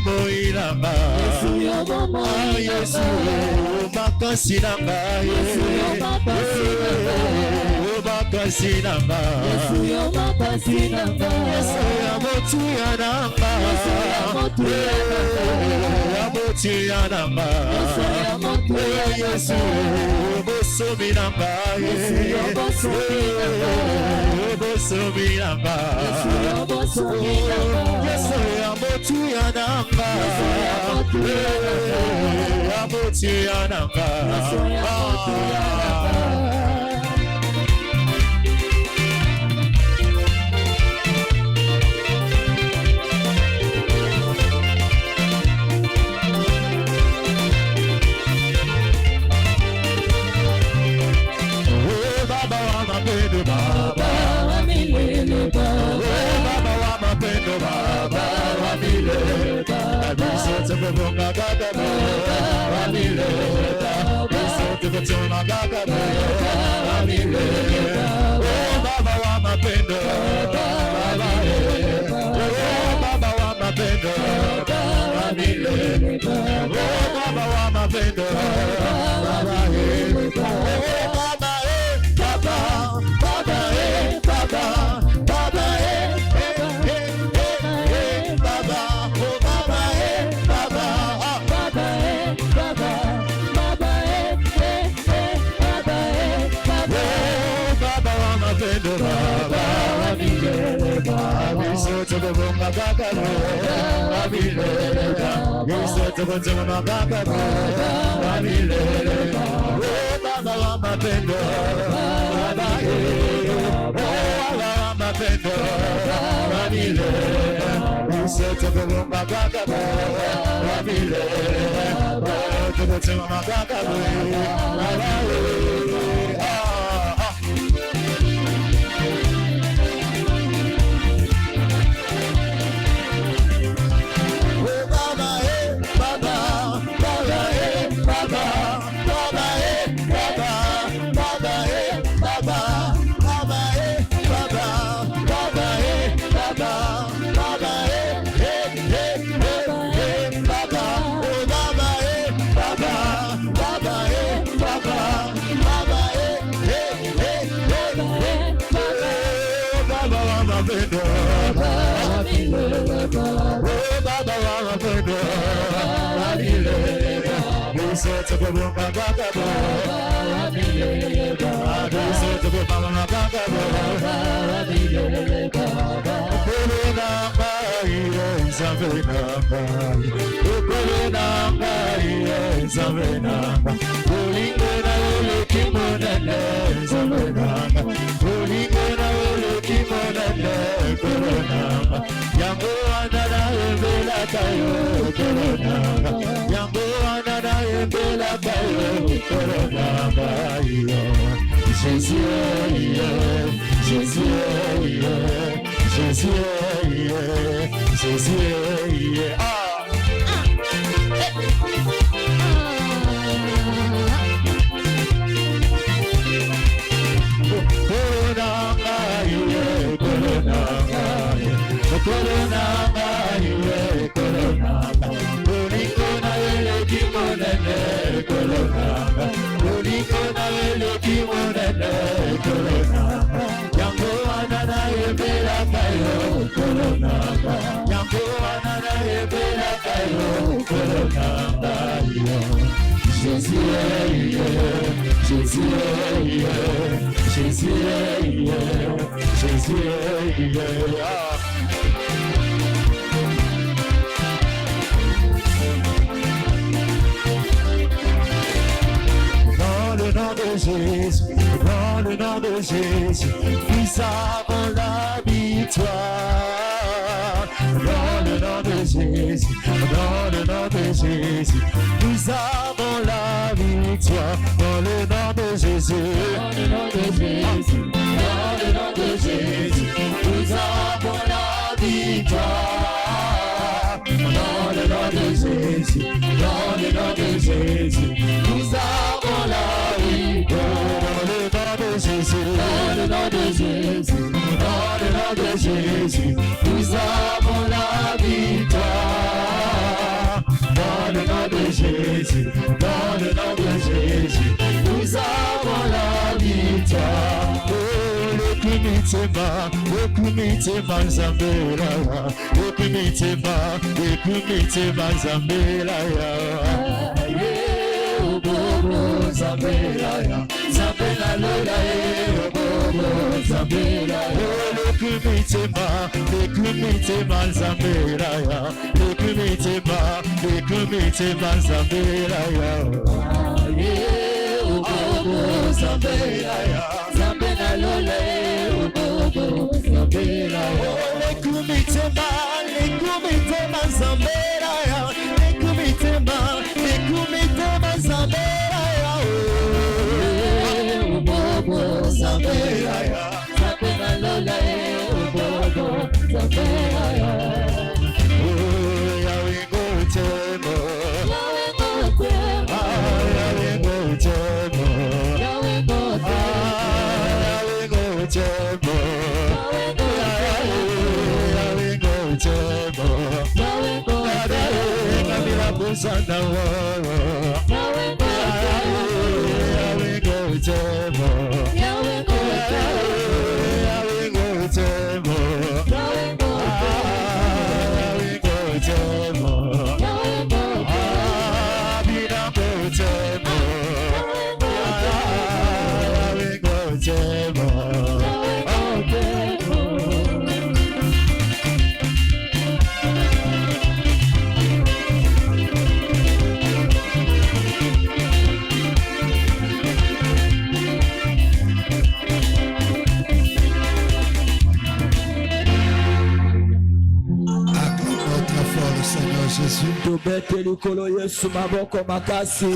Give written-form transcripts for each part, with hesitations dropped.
moilanga Yesu makasi nanga Yesu makasi nanga Yesu ya motu ya nanga ya motu ya nanga Yesu bosomi nanga Yesu bosomi nanga Yesu ya motu ya nanga ya motu ya nanga Baba wa mapendo Baba wa mapendo Baba wa mapendo Dans le nom de Jésus, nous avons la victoire. Dans le nom de Jésus, nous avons la victoire. Dans le nom de Jésus, nous avons la victoire. Dans le nom de Jésus, nous avons la victoire. Dans le nom de Jésus, nous avons la victoire. ekumitema nzambela ya ekumitema nzambela ya obobo nzambela ya nzambela lola obobo nzambela ya ekumitema nzambela ya ekumitema nzambela ya obobo nzambela ya nzambela lola obobo nzambela ya ekumitema nzambela ya ekumitema nzambela ya obobo nzambela ya nzambela lola obobo nzambela ya Sana wa Yahweh go temo Yahweh go temo Yahweh go temo Abina go temo Yahweh go temo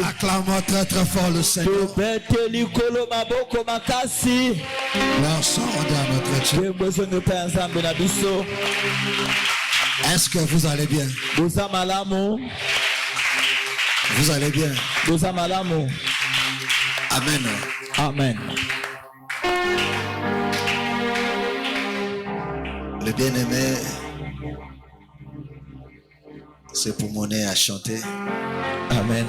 Acclamons très très fort le Seigneur. L'ensemble de notre Dieu. Est-ce que vous allez bien? Vous allez bien? Amen. Amen. Le bien-aimé, c'est pour mon nez à chanter. Amen.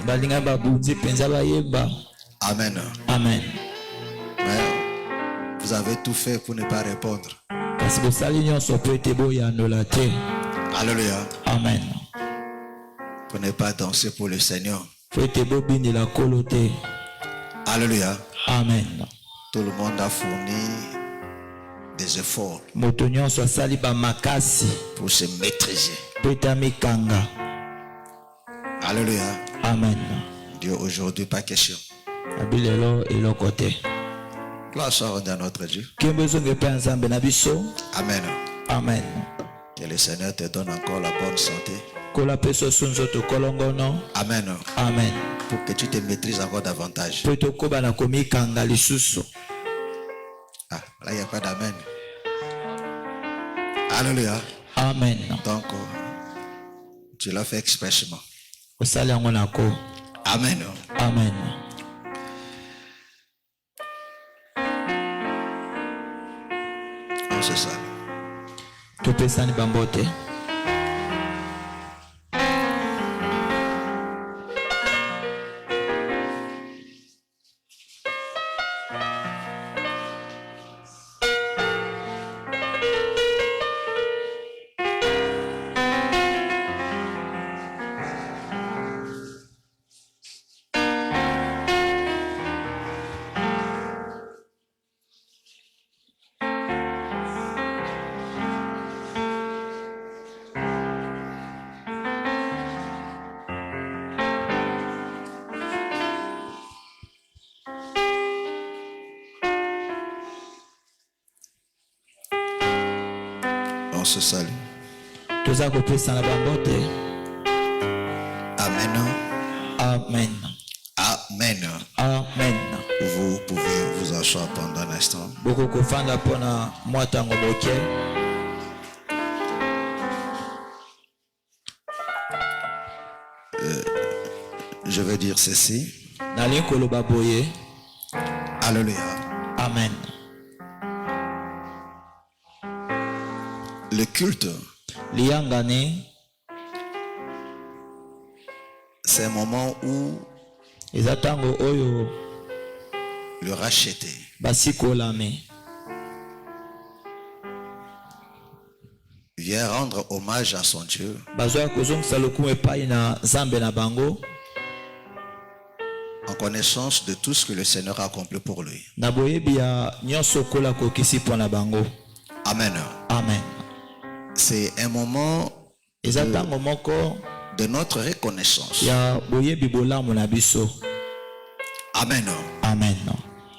Amen. Amen. Mais vous avez tout fait pour ne pas répondre. Alléluia. Amen. Pour ne pas danser pour le Seigneur. Alléluia. Amen. Tout le monde a fourni des efforts pour se maîtriser. Alléluia. Amen. Dieu aujourd'hui pas question. Gloire soit à notre Dieu. Amen. Amen. Que le Seigneur te donne encore la bonne santé. Amen. Amen. Pour que tu te maîtrises encore davantage. Ah, là il n'y a pas d'amen. Alléluia. Amen. Donc, tu l'as fait expressément. Amen. Amen. On se salue. Tupesani bambote. On se salue. Amen. Amen. Amen. Amen. Vous pouvez vous asseoir pendant un instant. Je vais dire ceci. Alléluia. Amen. Le culte, c'est un moment où le racheté vient rendre hommage à son Dieu. bazoya kozongisa lokumu epai na nzambe na bango En connaissance de tout ce que le Seigneur a accompli pour lui. na boyebi ya nyonso kola kokisi mpo na bango. Amen. Amen. C'est un moment eza ntango moko de notre reconnaissance. ya boyebi bolamu na biso. Amen. Amen.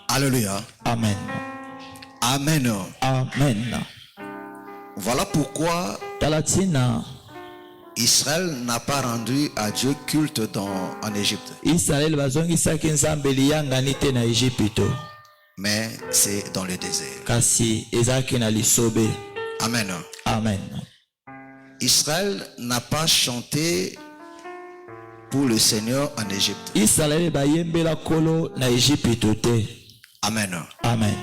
Alléluia. Amen. Amen. Amen. Voilà pourquoi tala ntina Israël n'a pas rendu à Dieu culte en Égypte. Israeli bazongisaki nzambe liyangani te na Ejipito, Mais c'est dans le désert. kasi ezalaki na lisobe. Amen. Amen. Israël n'a pas chanté pour le Seigneur en Égypte. Israeli bayembela kolo na Ejipito te. Amen. Amen.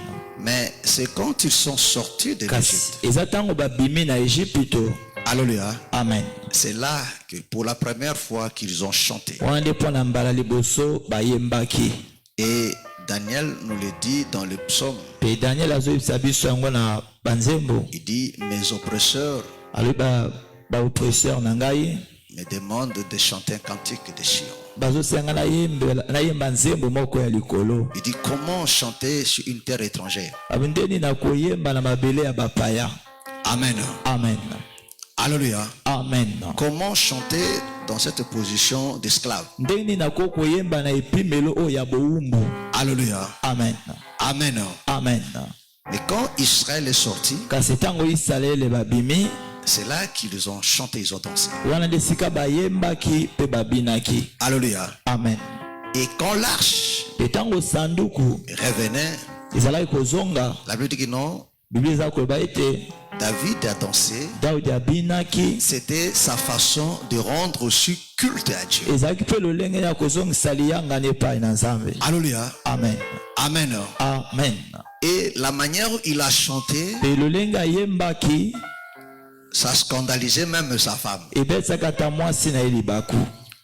Mais c'est quand ils sont sortis de kasi l'Égypte. eza ntango babimi na Ejipito. Alléluia. Amen. C'est là que pour la première fois qu'ils ont chanté. wana nde mpo na mbala liboso bayembaki. Et Daniel nous le dit dans le psaume. Pe Daniel azoyebisa biso yango na banzembo. Il dit, mes oppresseurs alobi baoppresseur na ngai me demandent de chanter un cantique de Sion. bazosenga nayemba nzembo moko ya likolo. Il dit, comment chanter sur une terre étrangère? abi ndeni na koyemba na mabele ya bapaya. Amen. Amen. Alléluia. Amen. Comment chanter dans cette position d'esclave? ndeni na koyemba na epimelo oyo ya bowumbu. Alléluia. Amen. Amen. Amen. Mais quand Israël est sorti, kasi ntango Israele babimi c'est là qu'ils ont chanté, ils ont dansé. wana nde sika bayembaki mpe babinaki. Alléluia. Amen. Et quand l'arche pe ntango sanduku revenait, ezalaki kozonga, la Bible dit que non, biblia eza koloba ete David a dansé. Daudi abinaki. C'était sa façon de rendre aussi culte à Dieu. ezalaki mpe lolenge ya kozongisa liyangani epai na nzambe. Alléluia. Amen. Amen. Amen. Et la manière où il a chanté, pe lolenge ayembaki ça scandalisait même sa femme. ebetsaka ata mwasi na ye libaku.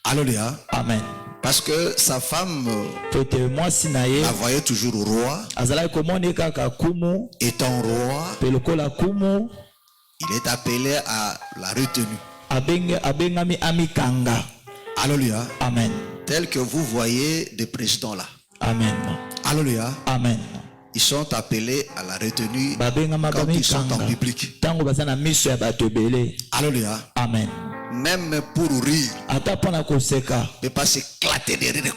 Alléluia. Amen. Parce que sa femme po ete mwasi na ye la voyait toujours roi. azalaki komoni kaka kumu. Étant roi, pe lokola kumu il est appelé à la retenue. abengami amikanga. Alléluia. Amen. Tel que vous voyez des présidents là. Amen. Alléluia. Amen. Ils sont appelés à la retenue babengama quand ils sont en bamikanga public. ntango baza na miso ya bato ebele. Alléluia. Amen. Même pour rire, ata mpo na koseka. ne pas s'éclater de rire.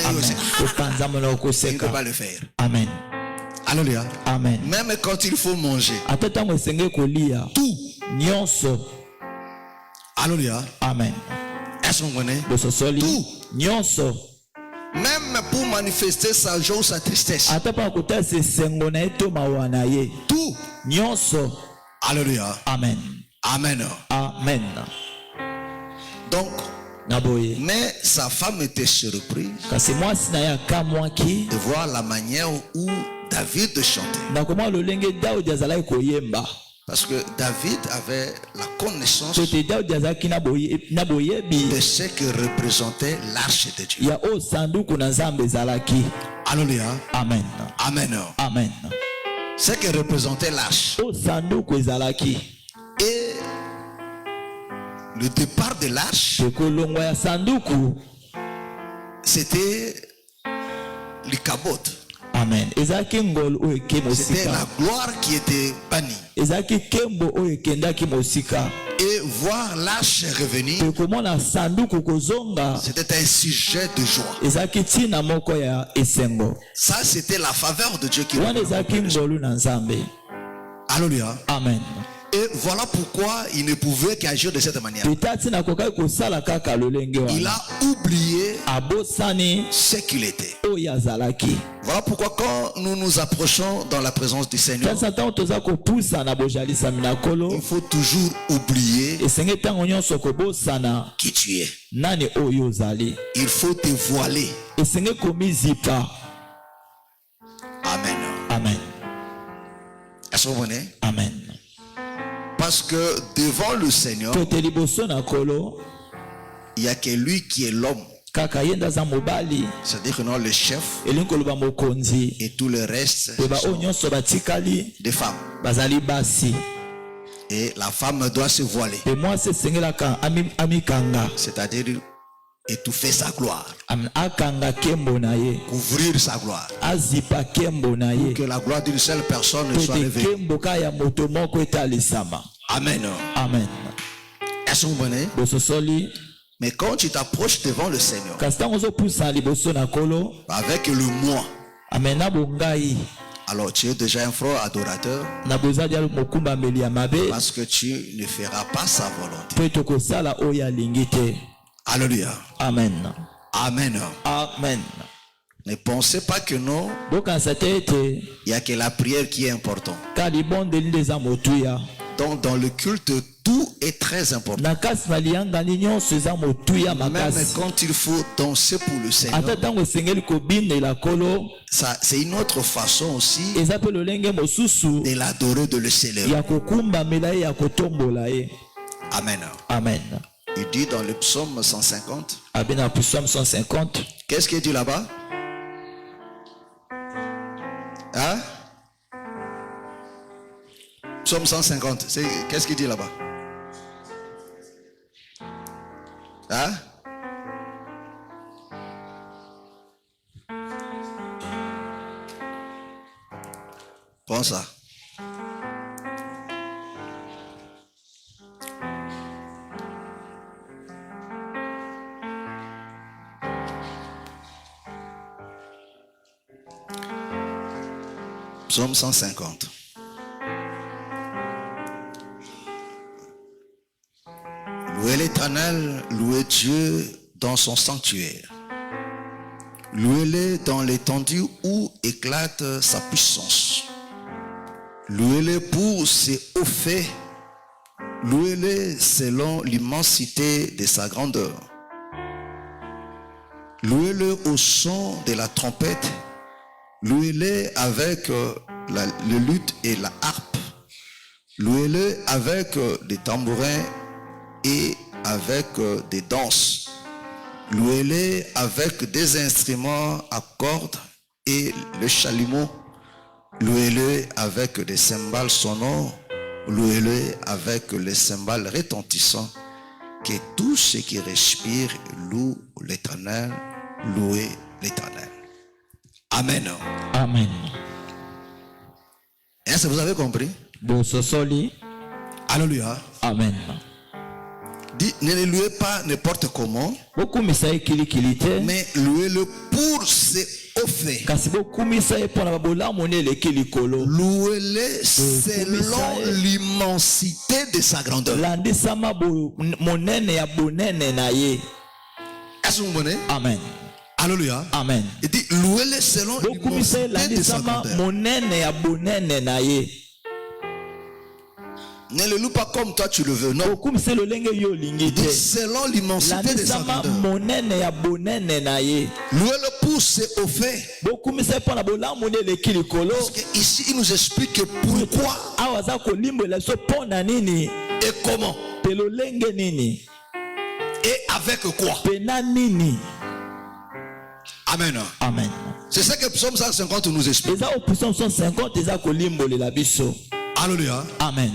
Amen. kopanzama na Il ne koseka. peut pas le faire. Amen. Alléluia. Amen. Même quand il faut manger. ata ntango esengeli kolia Tout. nyonso. Alléluia. Amen. Est-ce que vous comprenez? bososoli Tout. nyonso. Même pour manifester sa joie ou sa tristesse. ata mpo na kotalisa esengo na ye to mawa na ye Tout. nyonso. Alléluia. Amen. Amen. Amen. Donc, na boye mais sa femme était surprise kasi mwasi na ye akamwaki de voir la manière où David chantait. na komona lolenge Daudi azalaki koyemba. Parce que David avait la connaissance po ete Daudi azalaki na boyebi de ce que représentait l'arche de Dieu. ya oyo sanduku na nzambe ezalaki. Alléluia. Amen. Amen. Amen. Ce que représentait l'arche. oyo sanduku ezalaki. Et le départ de l'arche, pe kolongwa ya sanduku. c'était le cabot. Amen. ezalaki ngolu oyo eke C'était mosika. la gloire qui était bannie. ezalaki nkembo oyo ekendaki mosika. Et voir l'arche revenir, pe komona sanduku kozonga c'était un sujet de joie. ezalaki ntina moko ya esengo. Ça, c'était la faveur de Dieu qui wana revenait. ezalaki ngolu na nzambe. Alléluia. Amen. Et voilà pourquoi il ne pouvait qu'agir de cette manière. peta ntina akokaki kosala kaka lolenge Il wana. a oublié abosani ce qu'il était. oyo azalaki. Voilà pourquoi quand nous nous approchons dans la présence du Seigneur, kasi ntango toza kopusa na bojalisami na nkolo il faut toujours oublier esenge ntango nyonso kobosana qui tu es. nani oyo ozali. Il faut te voiler. esenge komizipa. Amen. Amen. Est-ce que vous comprenez? Amen. Parce que devant le Seigneur, po ete liboso na nkolo il n'y a que lui qui est l'homme. kaka ye nde aza mobali. C'est-à-dire que non, le chef elingi koloba mokonzi. et tout le reste pe baoyo sont nyonso batikali des femmes. bazali basi. Et la femme doit se voiler. Et moi c'est sengelaka amikanga. C'est-à-dire étouffer sa gloire. Akanga kembo na ye. Couvrir sa gloire. Azipa kembo na ye. Que la gloire d'une seule personne soit révélée. Kembo ka ya moto moko etalisama. Amen. Amen. Est-ce que vous comprenez? Bososoli. Mais quand tu t'approches devant le Seigneur, avec le moi, alors tu es déjà un frère adorateur, parce que tu ne feras pas sa volonté. Alléluia. Amen. Amen. Amen. Ne pensez pas que non, il n'y a que la prière qui est importante. Donc dans le culte, tout est très important. Même quand il faut danser pour le Seigneur, c'est une autre façon aussi de l'adorer, de le célébrer. Amen. Amen. Il dit dans le psaume 150. Qu'est-ce qu'il dit là-bas? Hein? Psaume 150. Qu'est-ce qu'il dit là-bas? Hein? Prends ça. Psaume 150. Louez l'Éternel, louez Dieu dans son sanctuaire. Louez-le dans l'étendue où éclate sa puissance. Louez-le pour ses hauts faits. Louez-le selon l'immensité de sa grandeur. Louez-le au son de la trompette. Louez-le avec le luth et la harpe. Louez-le avec des tambourins et avec des danses. Louez-le avec des instruments à cordes et le chalumeau. Louez-le avec des cymbales sonores. Louez-le avec les cymbales retentissants. Que tout ce qui respire loue l'Éternel. Louez l'Éternel. Amen. Amen. Est-ce que vous avez compris? Alléluia. Amen. Dit, ne le louez pas n'importe comment, mais louez-le pour ses hauts faits. Louez-le selon l'immensité de sa grandeur. Est-ce que vous comprenez? Amen. Alléluia. Amen. Il dit, louez-le selon l'immensité de sa grandeur. Ne le loue pas comme toi tu le veux, non. Il dit selon l'immensité de sa grandeur. Louez-le pour ses hauts faits. Parce qu'ici, il nous explique que pourquoi et comment et avec quoi. Amen. Amen. C'est ça que Psaume 150 nous explique. Alléluia. Amen.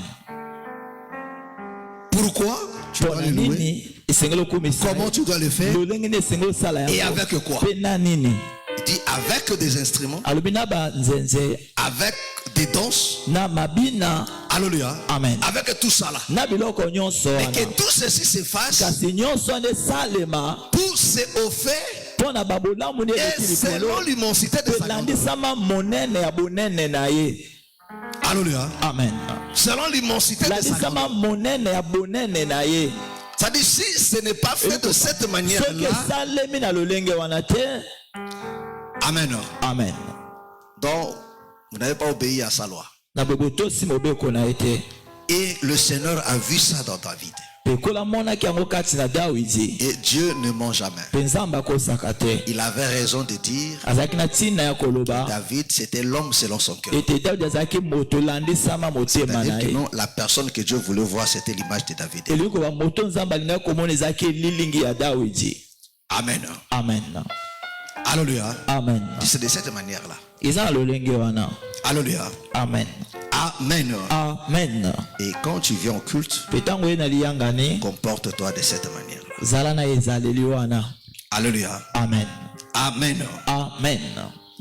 Pourquoi tu dois le louer? Comment tu dois le faire? Et avec quoi? Il dit avec des instruments, avec des danses. Alléluia. Amen. Avec tout ça là. Et que tout ceci se fasse pour ses hauts faits et selon l'immensité de sa grandeur. Alléluia. Amen. Selon l'immensité de sa grandeur. Ça dit si ce n'est pas fait de cette manière-là. Amen. Amen. Donc, vous n'avez pas obéi à sa loi. Et le Seigneur a vu ça dans David. Et Dieu ne ment jamais. Il avait raison de dire David c'était l'homme selon son cœur. C'est-à-dire que non, la personne que Dieu voulait voir c'était l'image de David. Amen. Amen. Alléluia. Amen. C'est de cette manière-là. Alléluia. Alléluia. Amen. Amen. Amen. Et quand tu viens au culte, Petango ye na liyangane comporte-toi de cette manière. zala na ezaleli wana. Alléluia. Amen. Amen. Amen.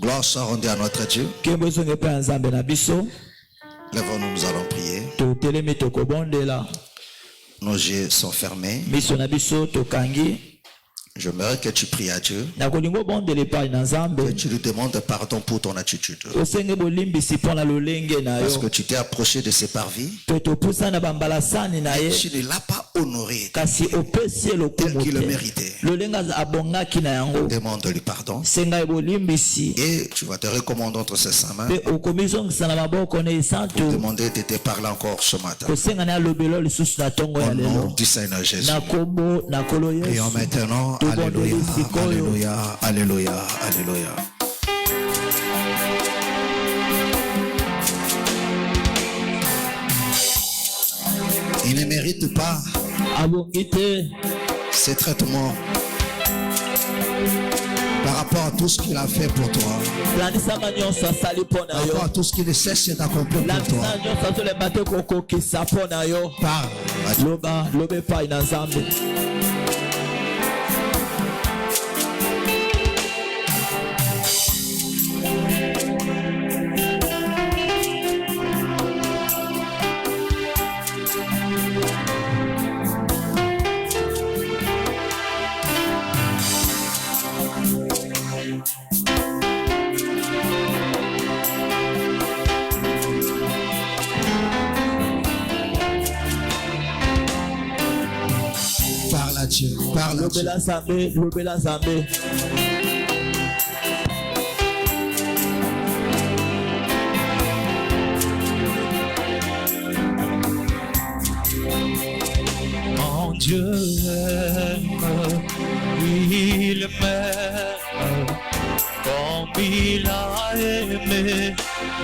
Gloire soit rendue à notre Dieu. Kembo zonge pe nzambe na biso. Lèvons-nous, nous allons prier. To telemi to kobondela. Nos yeux sont fermés. Miso na biso to kangi. J'aimerais que tu pries à Dieu. Na kolingo bondele pa na nzambe. Que tu lui demandes pardon pour ton attitude. Osenge bolimbisi pona lolenge na Parce yo. que tu t'es approché de ses parvis. To topusa na bambalasani na ye. Tu ne l'as pas honoré Kasi opesi tel qu'il le lokumote. méritait. Lolenga abongaki na yango. Demande-lui pardon. Senga bolimbisi. Et tu vas te recommander entre ses mains. Pe okomizongisa na maboko na Pour esantu. demander de te parler encore ce matin. Kosenga na lobelo lisusu na tongo ya Au nom lelo. du Seigneur Jésus. Na kombo na kolo Prions Yesu. maintenant. Alléluia. Alléluia. Alléluia. Alléluia. Il ne mérite pas Abongi te ces traitements par rapport à tout ce qu'il a fait pour toi, lanisaka nyonso asali mpo na par rapport à yo. tout ce qu'il cesse d'accomplir pour toi. Lamisa nyonso azolemba te kokokisa mpo na yo. Parle à Dieu. Loba epai na nzambe. Parle à Dieu. Parle à Dieu. Lobela nzambe. Mon Dieu aime, il m'aime, comme il a aimé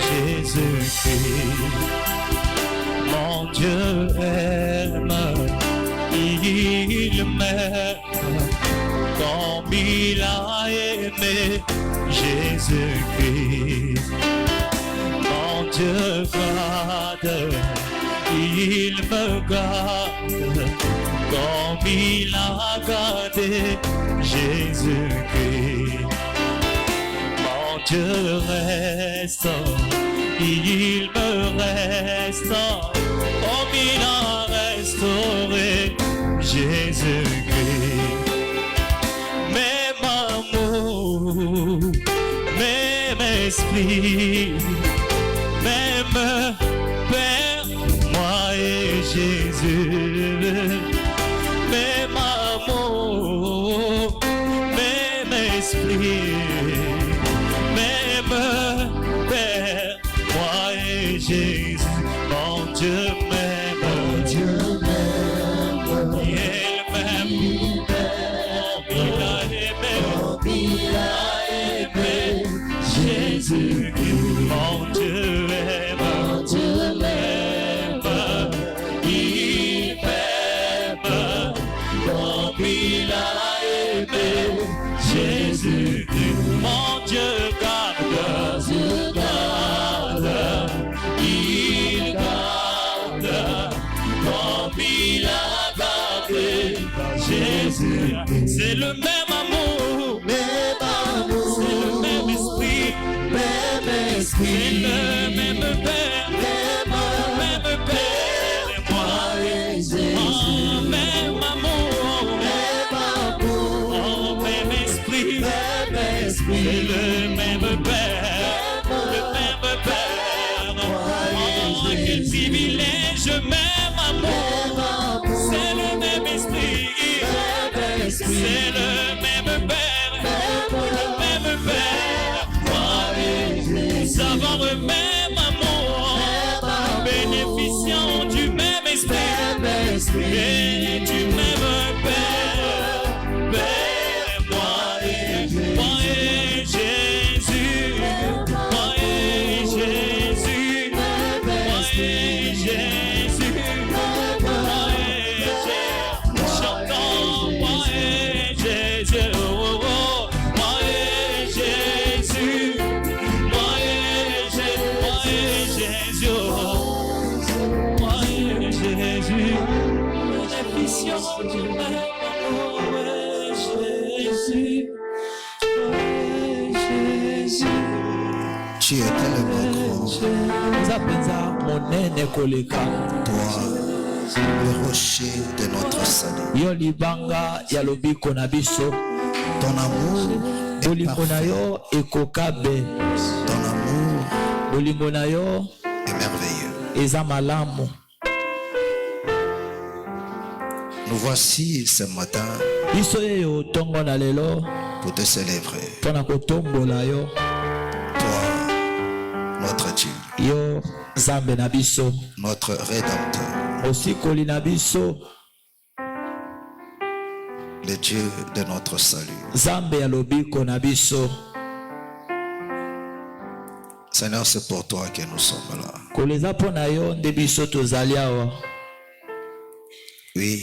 Jésus-Christ. Mon Dieu aime, il m'aime, comme il a aimé Jésus-Christ. Mon Dieu garde, il me garde, comme il a gardé Jésus-Christ. Mon Dieu reste, il me reste, comme il a restauré Jésus-Christ. Même amour, même esprit, même Père, moi et Jésus, même amour, même esprit, même Père, moi et Jésus, mon Dieu m'aime, mon Dieu m'aime, il m'aime, il a aimé, Jésus, mon Dieu aime, mon Dieu m'aime, il m'aime, comme il a aimé Jésus, mon Dieu garde, il garde, comme il a gardé Jésus, c'est le même amour, c'est le même esprit, c'est le même Père, même Père et moi et Jésus, même amour, oh, même esprit, c'est le même Père, oh, quel privilège, même amour, c'est le même esprit, c'est le même Père, nous avons le même amour, bénéficiant du même esprit et du même Père, moi et Jésus, moi et Jésus, moi et Jésus, moi et Jésus, chantons moi et Jésus. Tu es tellement grand. Zapenza monene koleka. Toi, le rocher de notre salut. Yo libanga ya lobiko na biso. Ton amour est Bolingo na parfait. yo ekokabe. Ton amour Bolingo na yo est merveilleux. eza malamu. Nous voici ce matin Biso yeyo tongo na lelo pour te célébrer. pona kotombola yo. Toi, notre Dieu, Yo Zambe na biso. notre Rédempteur, Osikoli na biso. le Dieu de notre salut. Zambe ya lobiko na biso. Seigneur, c'est pour toi que nous sommes là. Koleza pona yo nde biso tozali awa. Oui,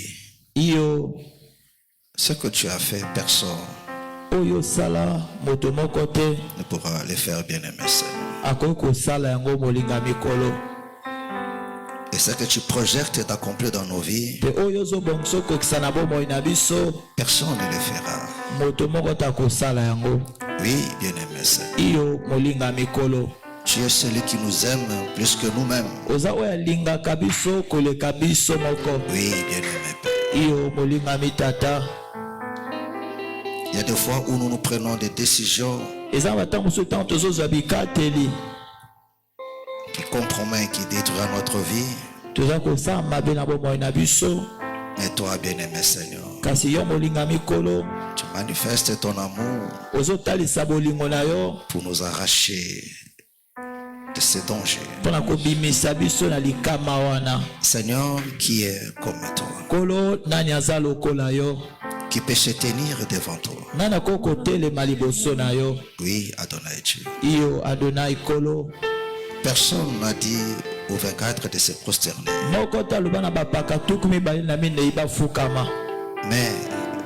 Iyo ce que tu as fait, personne oyo sala moto moko te ne pourra le faire, bien-aimé Seigneur. akoki kosala yango molinga mikolo. Et ce que tu projettes est accompli dans nos vies, Te oyo ozobongisa okokisa na bomoi na biso personne ne le fera. moto moko te akosala yango. Oui, bien-aimé Seigneur. Iyo molinga mikolo. Tu es celui qui nous aime plus que nous-mêmes. Oza oyo alingaka biso koleka biso moko. Oui, bien-aimé Père. Iyo molinga mitata. Il y a des fois où nous nous prenons des décisions Eza bata mosusu ntango tozozwa bikateli qui compromettent, qui détruisent notre vie. toza kosala mabe na bomoi na biso. Mais toi, bien-aimé Seigneur, Kasi yo molinga mikolo tu manifestes ton amour ozotalisa bolingo na yo pour nous arracher de ces dangers. mpona kobimisa biso na likama wana. Seigneur, qui est comme toi, Kolo nani aza lokola yo, qui peut se tenir devant toi. nani akoki kotelema liboso na yo. Oui, Adonai Dieu. Iyo Adonai kolo. Personne n'a dit au 24 de se prosterner. Moko te aloba na bapaka tuku mibale na minei bafukama. Mais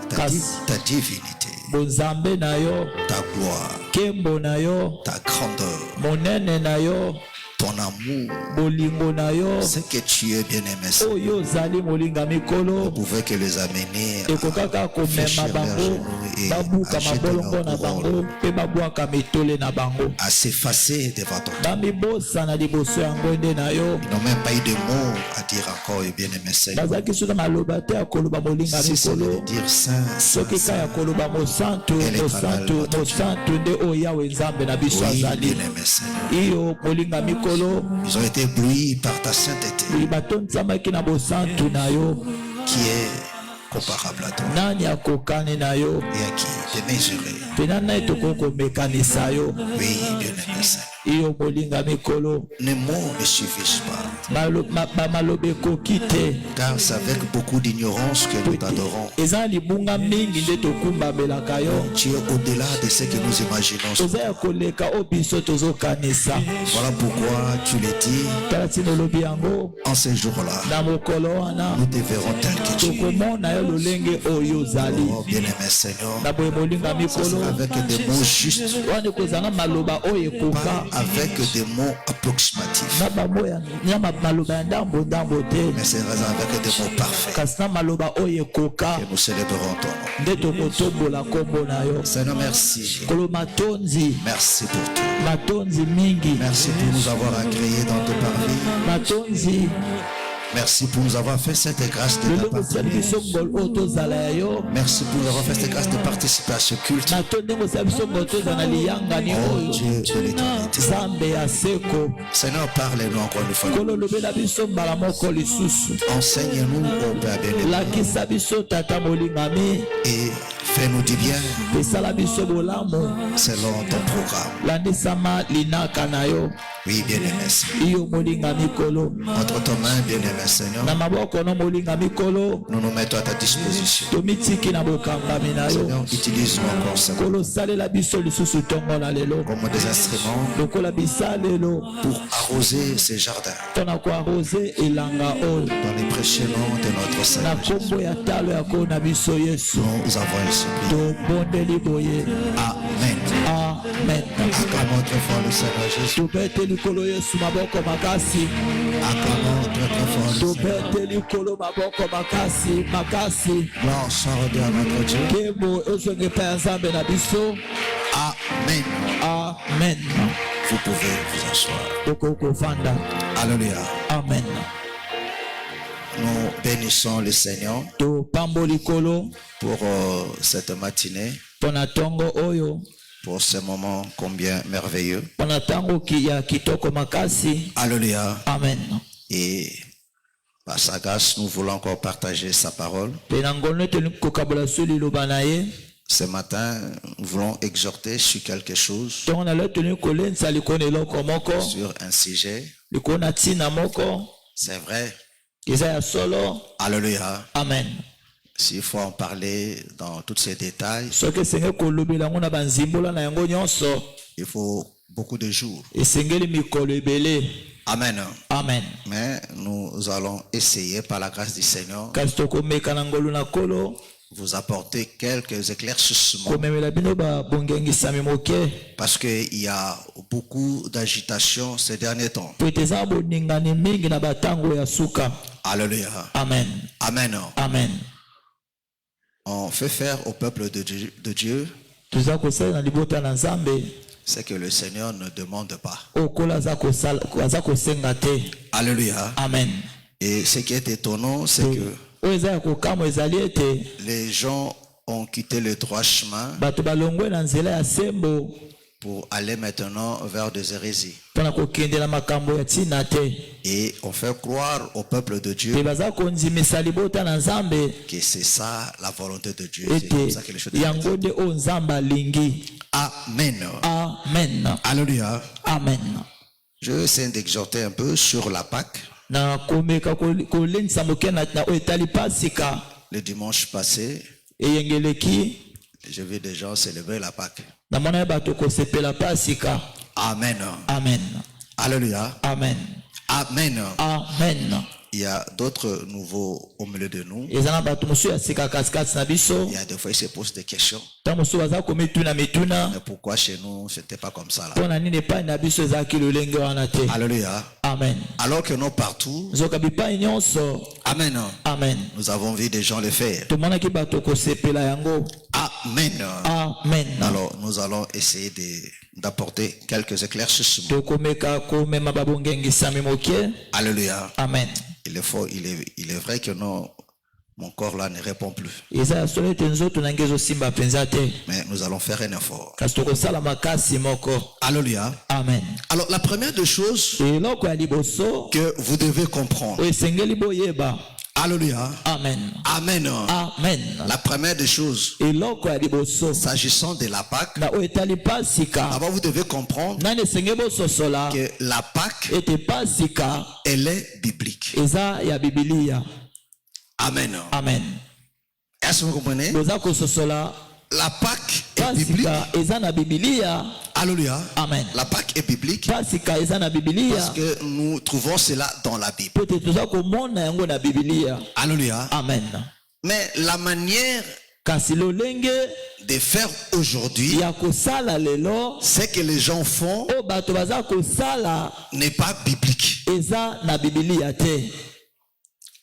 Kas- ta divinité, Bonzambe na yo, ta gloire, kembo na yo, ta grandeur, monene na yo, ton amour, bolingo na yo, ce que tu es, bien-aimé Seigneur, oyo ozali molinga mikolo. pouvait que les amener Ekokaka à komema fléchir leurs bango genoux et babuka à jeter mabolongo leur na couronne, bango mpe babwaka mitole na bango. à s'effacer devant ton trône. Bamibosa na liboso ya ngwende na yo. Ils n'ont même pas eu de mots à dire encore, bien-aimé Seigneur. Bazalaki soki maloba te ya koloba molinga Si c'est de mikolo. dire saint, saint, Soki ka ya saint. koloba mosantu Elle est mosantu banale, mosantu nde oyo yawe nzambe na biso Oui, azali. bien-aimé Seigneur. Iyo molinga mikolo Ils ont été éblouis par ta sainteté, batondisamaki na bosantu na yo. qui est comparable à toi, Nani akokani na yo et à qui de mesurer. mpe nani naye tokoki komekanisa yo. Oui, bien-aimé Seigneur. Iyo molinga mikolo Les mots ne suffisent pas, bamaloba ekoki te. car c'est avec beaucoup d'ignorance que nous t'adorons. Eza libunga mingi nde tokumbabelaka yo. Tu es au-delà de ce que nous imaginons. Toza ya koleka o biso tozokanisa. Voilà pourquoi tu l'as dit, Tala ntina olobi yango en ces jours-là, na mokolo wana nous te verrons tel que tu es. tokomona yo lolenge oyo ozali. Oh, bien-aimé Seigneur, Na boye molinga mikolo avec des mots justes, wana kozanga maloba oyo ekoka pas avec des mots approximatifs, na bamoya na maloba ya ndambo te, mais c'est avec des mots parfaits kasi na maloba oyo ekoka que nous célébrons ton nom. nde tokotombola kombo na yo. Seigneur, merci. Kolo matonzi Merci pour tout. matonzi mingi, Merci pour nous avoir agréés dans tes parvis. matonzi Merci pour nous avoir fait cette grâce de lelo kosala t'appartenir. biso ngolo oyo tozala ya yo. Merci pour nous avoir fait cette grâce de participer à ce culte. Mato ndenge osala biso ngolo tozala na liyangani Oh oyo Dieu de l'éternité. nzambe ya seko. Seigneur, parle-nous encore une fois. Kolo lobela biso mbala moko lisusu, Enseigne-nous, ô Père béni, lakisa biso tata molingami, et fais-nous du bien pesala biso bolamu, selon ton programme. landisama linaka na yo. Oui, bien-aimé Seigneur. Iyo molinga mikolo Entre tes mains, bien-aimé Seigneur, na maboko no molinga mikolo nous nous mettons à ta disposition. tomitiki na bokambami na yo. Seigneur, utilise-nous encore Seigneur, Kolo salela biso lisusu ntongo na lelo comme des instruments lokola bisalelo pour arroser ces jardins mpona koarose elanga oyo dans les précieux noms de notre na Seigneur. nkombo ya talo ya kolo na biso Yesu. Nous avons ainsi prié. tobondeli boye. Amen. Amen. Acclamons très fort le Seigneur Jésus. tobete likolo yesu maboko makasi. Acclamons très très fort le Seigneur. tobete likolo maboko makasi makasi. Gloire soit rendue à notre Dieu. kemo ezonge epai ya nzambe na biso. Amen. Amen. Vous pouvez vous asseoir. tokokovanda. Alléluia. Amen. Nous bénissons le Seigneur topamboli likolo pour cette matinée, mpona ntongo oyo, pour ce moment combien merveilleux. mpona ntango ya kitoko makasi. Alléluia. Amen. Et par sa grâce, nous voulons encore partager sa parole. mpe na ngolu ete tolingi kokabola so liloba na ye. Ce matin, nous voulons exhorter sur quelque chose, ntongo na lelo tolingi kolenisa likolo na eloko moko, sur un sujet. likolo na ntina moko C'est vrai. eza ya solo. Alléluia. Amen. S'il faut en parler dans tous ces détails, soki esengeli kolobela yango na banzimbola na yango nyonso, il faut beaucoup de jours. esengeli mikolo ebele. Amen. Amen. Mais nous allons essayer par la grâce du Seigneur kasi tokomeka na ngolu na kolo vous apporter quelques éclaircissements komemela bino babongengisami moke, parce qu'il y a beaucoup d'agitation ces derniers temps. po ete eza boningani mingi na batango ya suka. Alléluia. Amen. Amen. Amen. On fait faire au peuple de Dieu toza kosala na libota na nzambe ce que le Seigneur ne demande pas. okola aza kosenga te. Alléluia. Amen. Et ce qui est étonnant, c'est que oyo eza ya kokamwa ezali ete les gens ont quitté le droit chemin bato balongwe na nzela ya sembo pour aller maintenant vers des hérésies. mpona kokendela makambo ya ntina te, Et on fait croire au peuple de Dieu mpe baza kondimisa libota na nzambe que c'est ça la volonté de Dieu. C'est comme ça que les choses ete yango nde oyo nzambe alingi. Amen. Amen. Alléluia. Amen. Je vais essayer d'exhorter un peu sur la Pâque. na komeka kolendisa moke na oyo etali pasika Le dimanche passé, eyengeleki, j'ai vu des gens célébrer la Pâque. namona ye bato kosepela pasika. Amen. Amen. Alléluia. Amen. Amen. Amen. Il y a d'autres nouveaux au milieu de nous. eza na bato mosusu ya sika katikati na biso, Il y a des fois, ils se posent des questions. ntango mosusu baza komituna mituna, Mais pourquoi chez nous, c'était pas comme ça là? mpona nini epai na biso ezalaki lolenge wana te. Alléluia. Amen. Alors que non partout, nzoka bipai nyonso. Amen. Amen. Nous avons vu des gens le faire. tomonaki bato kosepela yango. Amen. Amen. Alors, nous allons essayer d'apporter quelques éclaircissements. tokomeka komema babongengisami moke. Alléluia. Amen. Il est vrai que non, mon corps là ne répond plus. eza ya solo ete nzoto nange ezosimba mpenza te, Mais nous allons faire un effort. kasi tokosala makasi moko. Alléluia. Amen. Alors, la première des choses eloko ya liboso que vous devez comprendre. oyo esengeli boyeba. Alléluia. Amen. Amen. Amen. La première des choses, eloko ya liboso s'agissant de la Pâque, na oyo etali pasika, d'abord vous devez comprendre nani esengeli bososola que la Pâque, ete pasika elle est biblique. eza ya bibilia. Amen. Amen. Est-ce que vous comprenez? boza kososola La Pâque est biblique. pasika eza na bibilia. Alléluia. Amen. La Pâque est biblique pasika eza na parce bibilia, que nous trouvons cela dans la Bible. po ete toza komona yango na bibilia. Alléluia. Amen. Mais la manière kasi lolenge de faire aujourd'hui, ya kosala lelo ce que les gens font oyo bato baza kosala n'est pas biblique. eza na bibilia te.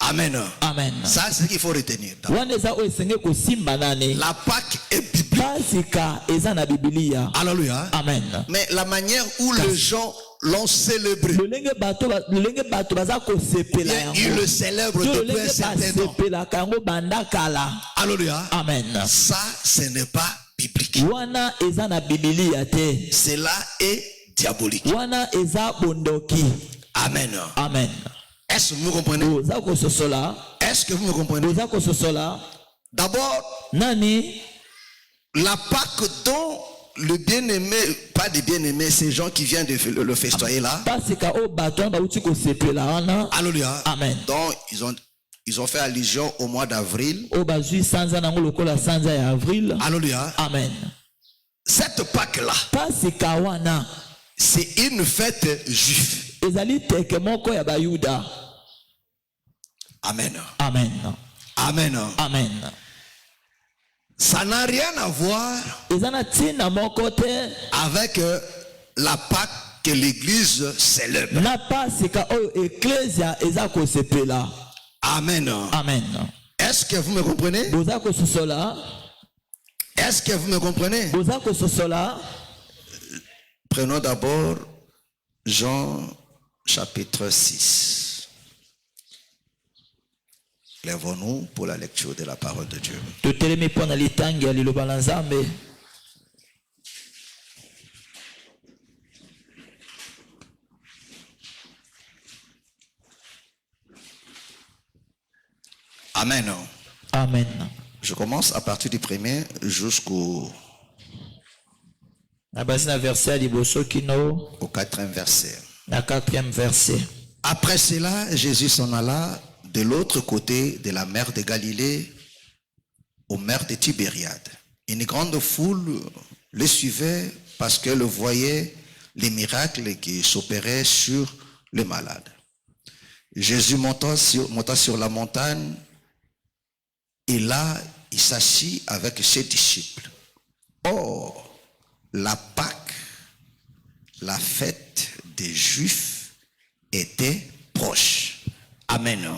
Amen. Amen. Ça, c'est ce qu'il faut retenir. wana eza oyo esenge kosimba nani. La Pâque est biblique. pasika eza na bibilia. Alléluia. Amen. Mais la manière où les gens l'ont célébré, lolenge bato baza kosepela ils yango, le célèbrent to depuis un lolenge certain temps. basepelaka yango banda kala. Alléluia. Amen. Ça, ce n'est pas biblique. wana eza na bibilia te. Cela est diabolique. wana eza bondoki. Amen. Amen. Est-ce que vous me comprenez? boza kososola. Est-ce que vous me comprenez? boza kososola. D'abord, nani la Pâque dont le bien-aimé, pas des bien-aimés, ces gens qui viennent de le festoyer là. pasika oyo bato wana bauti kosepela wana. Alléluia. Amen. Donc, ils ont fait allusion au mois d'avril. oyo bazwi sanza nango lokola sanza ya avril. Alléluia. Amen. Cette Pâque-là, pasika wana c'est une fête juive. ezali teke moko ya bayuda. Amen. Amen. Amen. Amen. Ça n'a rien à voir eza na ntina moko te avec la Pâque que l'Église célèbre. na pasika oyo eklesia eza kosepela. Amen. Amen. Est-ce que vous me comprenez? Boza kososola. Est-ce que vous me comprenez? Boza kososola. Prenons d'abord Jean chapitre 6. Lèvons-nous pour la lecture de la parole de Dieu. Totelemi mpona litangi ya liloba la Nzambe. Amen. Amen. Je commence à partir du premier jusqu'au Na basi na verset ya liboso kino au 4e verset. na 4e verset. Après cela, Jésus s'en alla de l'autre côté de la mer de Galilée, aux mers de Tibériade. Une grande foule le suivait parce qu'elle voyait les miracles qui s'opéraient sur les malades. Jésus monta sur la montagne et là, il s'assit avec ses disciples. Or, la Pâque, la fête des Juifs, était proche. Amen.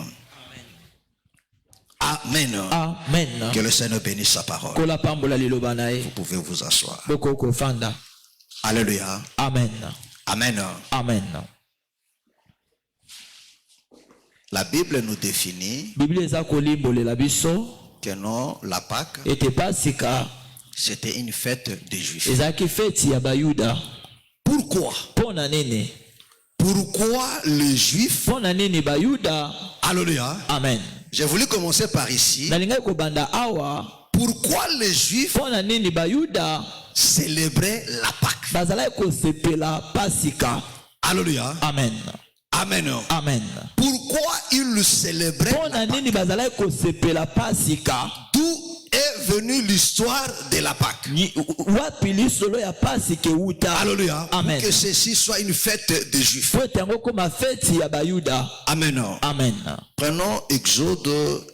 Amen. Amen. Que le Seigneur bénisse sa parole. Kola pambola liloba na ye. Vous pouvez vous asseoir. Boko kofanda. Alléluia. Amen. Amen. Amen. La Bible nous définit Biblia eza kolimbolela biso que non, la Pâque, ete pasika c'était une fête des Juifs. ezalaki feti ya bayuda. Pourquoi? Mpona nini? Pourquoi les Juifs? Mpona nini bayuda? Alléluia. Amen. J'ai voulu commencer par ici. Nalingai kobanda awa. Pourquoi les Juifs Mpona nini bayuda célébraient la Pâque? bazalaki kosepela pasika. Alléluia. Amen. Amen. Amen. Pourquoi ils le célébraient? Mpona nini bazalaki kosepela pasika? D'où est venue l'histoire de la Pâque? Wapi lisolo ya pasika euta? Alléluia. Amen. Pour que ceci soit une fête des Juifs. Po tango koma feti ya bayuda. Amen. Amen. Prenons Exode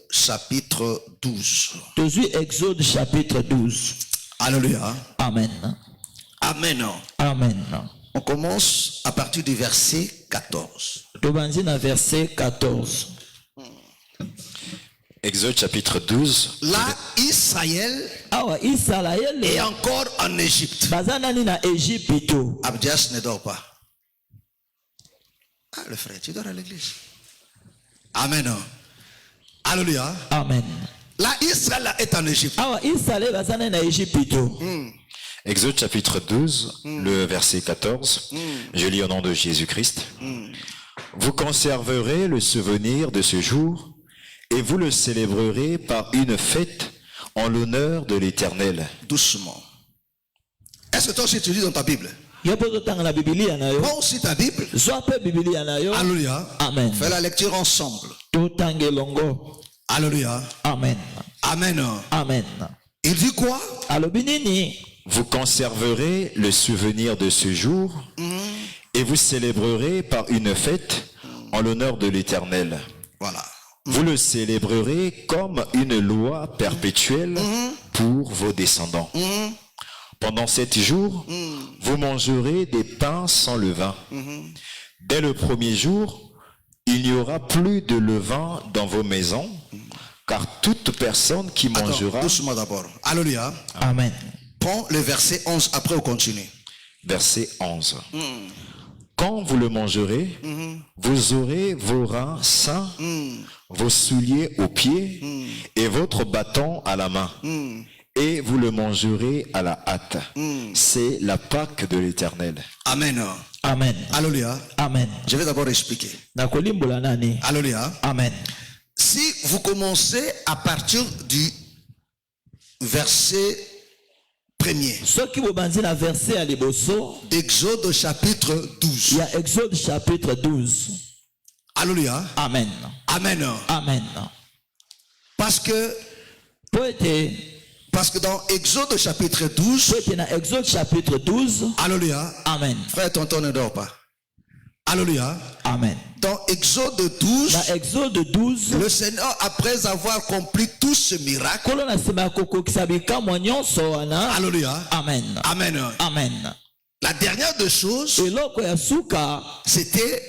chapitre 12. Tozwi Exode chapitre 12. Alléluia. Amen. Amen. Amen. On commence à partir du verset 14. Tobanzi na verset 14. Exode chapitre 12. Là, Israël Awa Israël est encore en Égypte. bazanani na Égypte. Abdias ne dort pas. Ah, le frère, tu dors à l'église. Amen. Alléluia. Amen. Là, Israël est en Égypte. Awa Israël bazanani na Égypte. Exode chapitre 12, le verset 14. Je lis au nom de Jésus-Christ. Vous conserverez le souvenir de ce jour et vous le célébrerez par une fête en l'honneur de l'Éternel. Doucement. Est-ce que toi aussi tu lis dans ta Bible? Yo poto tanga na Biblia na yo. Prends aussi ta Bible. Zwa pe Biblia na yo. Alléluia. Amen. Fais la lecture ensemble. To tange longo. Alléluia. Amen. Amen. Amen. Il dit quoi? Alobi nini? Vous conserverez le souvenir de ce jour et vous célébrerez par une fête en l'honneur de l'Éternel. Voilà. Vous le célébrerez comme une loi perpétuelle pour vos descendants. Pendant 7 jours, vous mangerez des pains sans levain. Dès le premier jour, il n'y aura plus de levain dans vos maisons, car toute personne qui mangera... Attends, doucement d'abord. Alléluia. Amen. Prends le verset 11, après on continue. Verset 11. Quand vous le mangerez, vous aurez vos reins sains, vos souliers aux pieds et votre bâton à la main. Et vous le mangerez à la hâte. C'est la Pâque de l'Éternel. Amen. Amen. Alléluia. Amen. Je vais d'abord expliquer. Na kolimbola nani? Alléluia. Amen. Si vous commencez à partir du verset premier, Soki bobanzi na verset ya liboso Exode chapitre 12. ya Exode chapitre 12. Alléluia. Amen. Amen. Amen. Parce que dans Exode chapitre 12, na Exode chapitre 12. Alléluia. Amen. Frère, tonton ne dort pas. Alléluia. Amen. Dans Exode 12, na Exode 12 le Seigneur, après avoir accompli tout ce miracle, kolo na sima ya kokokisa bikamwa nyonso wana. alléluia, Amen. amen. Amen. La dernière des choses, Eloko ya suka c'était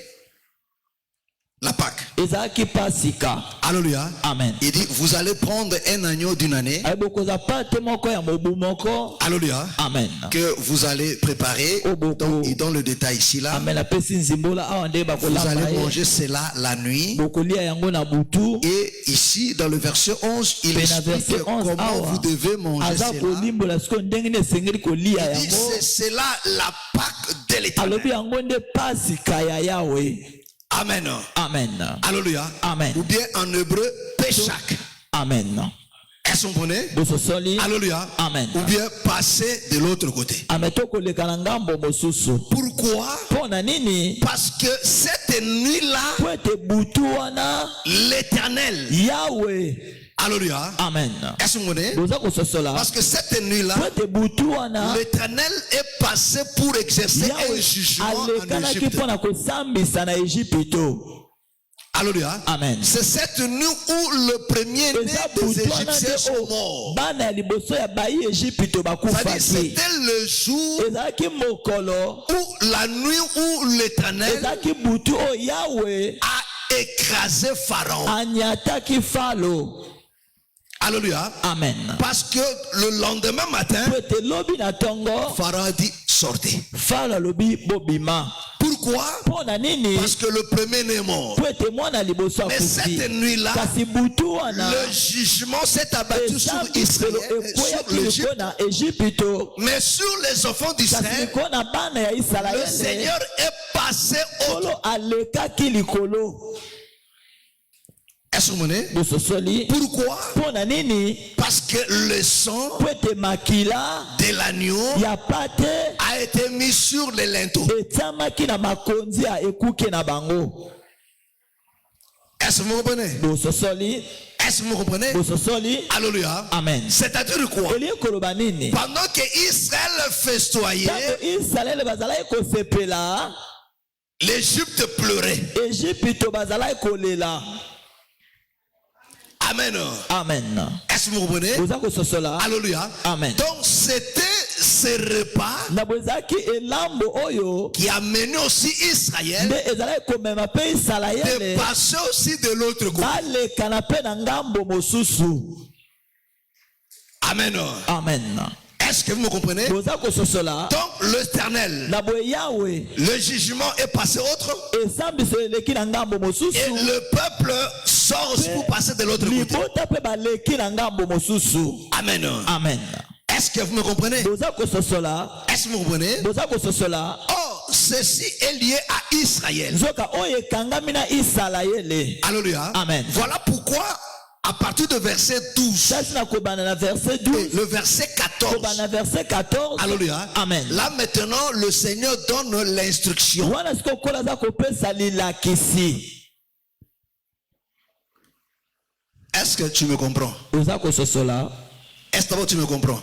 la Pâque. ezalaki pasika. Alléluia. Amen. Il dit, vous allez prendre un agneau d'une année. Bokoza pate moko ya mobu moko. Alléluia. Amen. Que vous allez préparer. Donc, il donne le détail ici là. Amen. Apesi nzimbola awa nde Vous bakolamba allez ye. manger cela la nuit. Bokolia yango na butu. Et ici, dans le verset 11, il Pe na explique verset 11 comment awa vous devez manger aza cela. kolimbola siko ndenge ne esengeli kolia Il dit, yango. c'est cela la Pâque de Alobi l'Éternel. yango nde pasika ya Yahweh. Amen. Amen. Alléluia. Amen. Ou bien en hébreu, Péchak. Amen. Est-ce qu'on connaît? Bososoli. Alléluia. Amen. Ou bien passer de l'autre côté. Amen. Tokoleka na ngambo mosusu. Pourquoi? Pona nini? Parce que cette nuit-là, Po ete butu wana l'Éternel. Yahweh. Alléluia. Amen. Est-ce qu'on connaît? Boza kososola. Parce que cette nuit-là, Po ete butu wana l'Éternel est passé pour exercer un Yahweh jugement en alekanaki Égypte. mpona kosambisa na Ejipito. Alléluia. Amen. C'est cette nuit où le premier-né Eza des butu wana Égyptiens nde sont o morts. bana ya liboso ya bayi Ejipito C'est-à-dire, bakufaki. c'était le jour Ezalaki mokolo. où la nuit où l'Éternel Ezalaki butu o Yahweh a écrasé Pharaon. anyataki Falo. Alléluia. Amen. Parce que le lendemain matin, Po ete lobi na tongo Pharaon a dit sortez. Falo alobi bobima. Pourquoi? Pona nini? Parce que le premier-né est mort. Po ete mwana liboso Mais akufi. cette nuit-là, Kasi butu wana le jugement s'est abattu sur esambiselo Israël, sur ekweyaki l'Égypte, liko na Ejipito. mais sur les enfants Kasi d'Israël, liko na bana ya le Israele. Seigneur est passé au... Kolo alekaki likolo. Est-ce que vous comprenez? Bososoli. Pourquoi? Pona nini? Parce que le sang Po ete makila de l'agneau ya pate a été mis sur les linteaux. etiamaki na makonzi ya ekuke na bango. Est-ce que vous comprenez? Bososoli. Est-ce que vous comprenez? Bososoli. Alléluia. Amen. C'est-à-dire quoi? Eli koloba nini? Pendant que Israël festoyait, Tango Israele bazalaki kosepela, l'Égypte pleurait. Ejipito bazalaki kolela. Amen. Amen. Est-ce que vous comprenez? Boza kososola. Alléluia. Amen. Donc c'était ce repas Na bozaki elambo oyo qui a mené aussi Israël nde ezalaki komema mpe de Israele passer aussi de l'autre côté. balekana mpe na ngambo mosusu. Amen. Amen. Est-ce que vous me comprenez? Boza kososola. Donc l'Éternel, Na boye Yahweh le jugement est passé autre esambiso eleki na ngambo et mosusu. le peuple sort aussi pour passer de l'autre côté. Libota mpe baleki na ngambo mosusu. Amen. Amen. Est-ce que vous me comprenez? Boza kososola. Est-ce que vous me comprenez? Boza kososola. Or, ceci est lié à Israël. Nzoka oyo ekangami na Israele. Alléluia. Amen. Voilà pourquoi, à partir de verset 12 Sasi na kobana na verset et 12. le verset 14, Kobana na verset 14. Alléluia. Amen. Là maintenant, le Seigneur donne l'instruction. Wana siko kola za kopesa lilakisi. Est-ce que tu me comprends? Oza kososola. Est-ce que tu me comprends?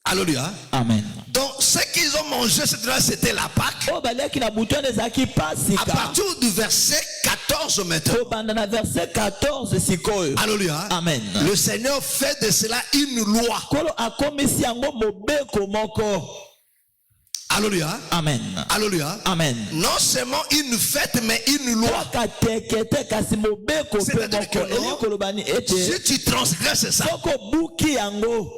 Alléluia. Amen. Donc, ce qu'ils ont mangé, c'était la Pâque. O baleki na butone ezaki À pasika. partir du verset 14 maintenant. Kobanda na verset 14 sikoyo. Alléluia. Amen. Le Seigneur fait de cela une loi. Kolo akomisi yango mobeko moko. Alléluia. Amen. Alléluia. Amen. Non seulement une fête, mais une loi. Kaka tekete kasi mobeko pe C'est-à-dire que moko. non, Eli kolobani ete. si tu transgresses ça, Soko buki yango.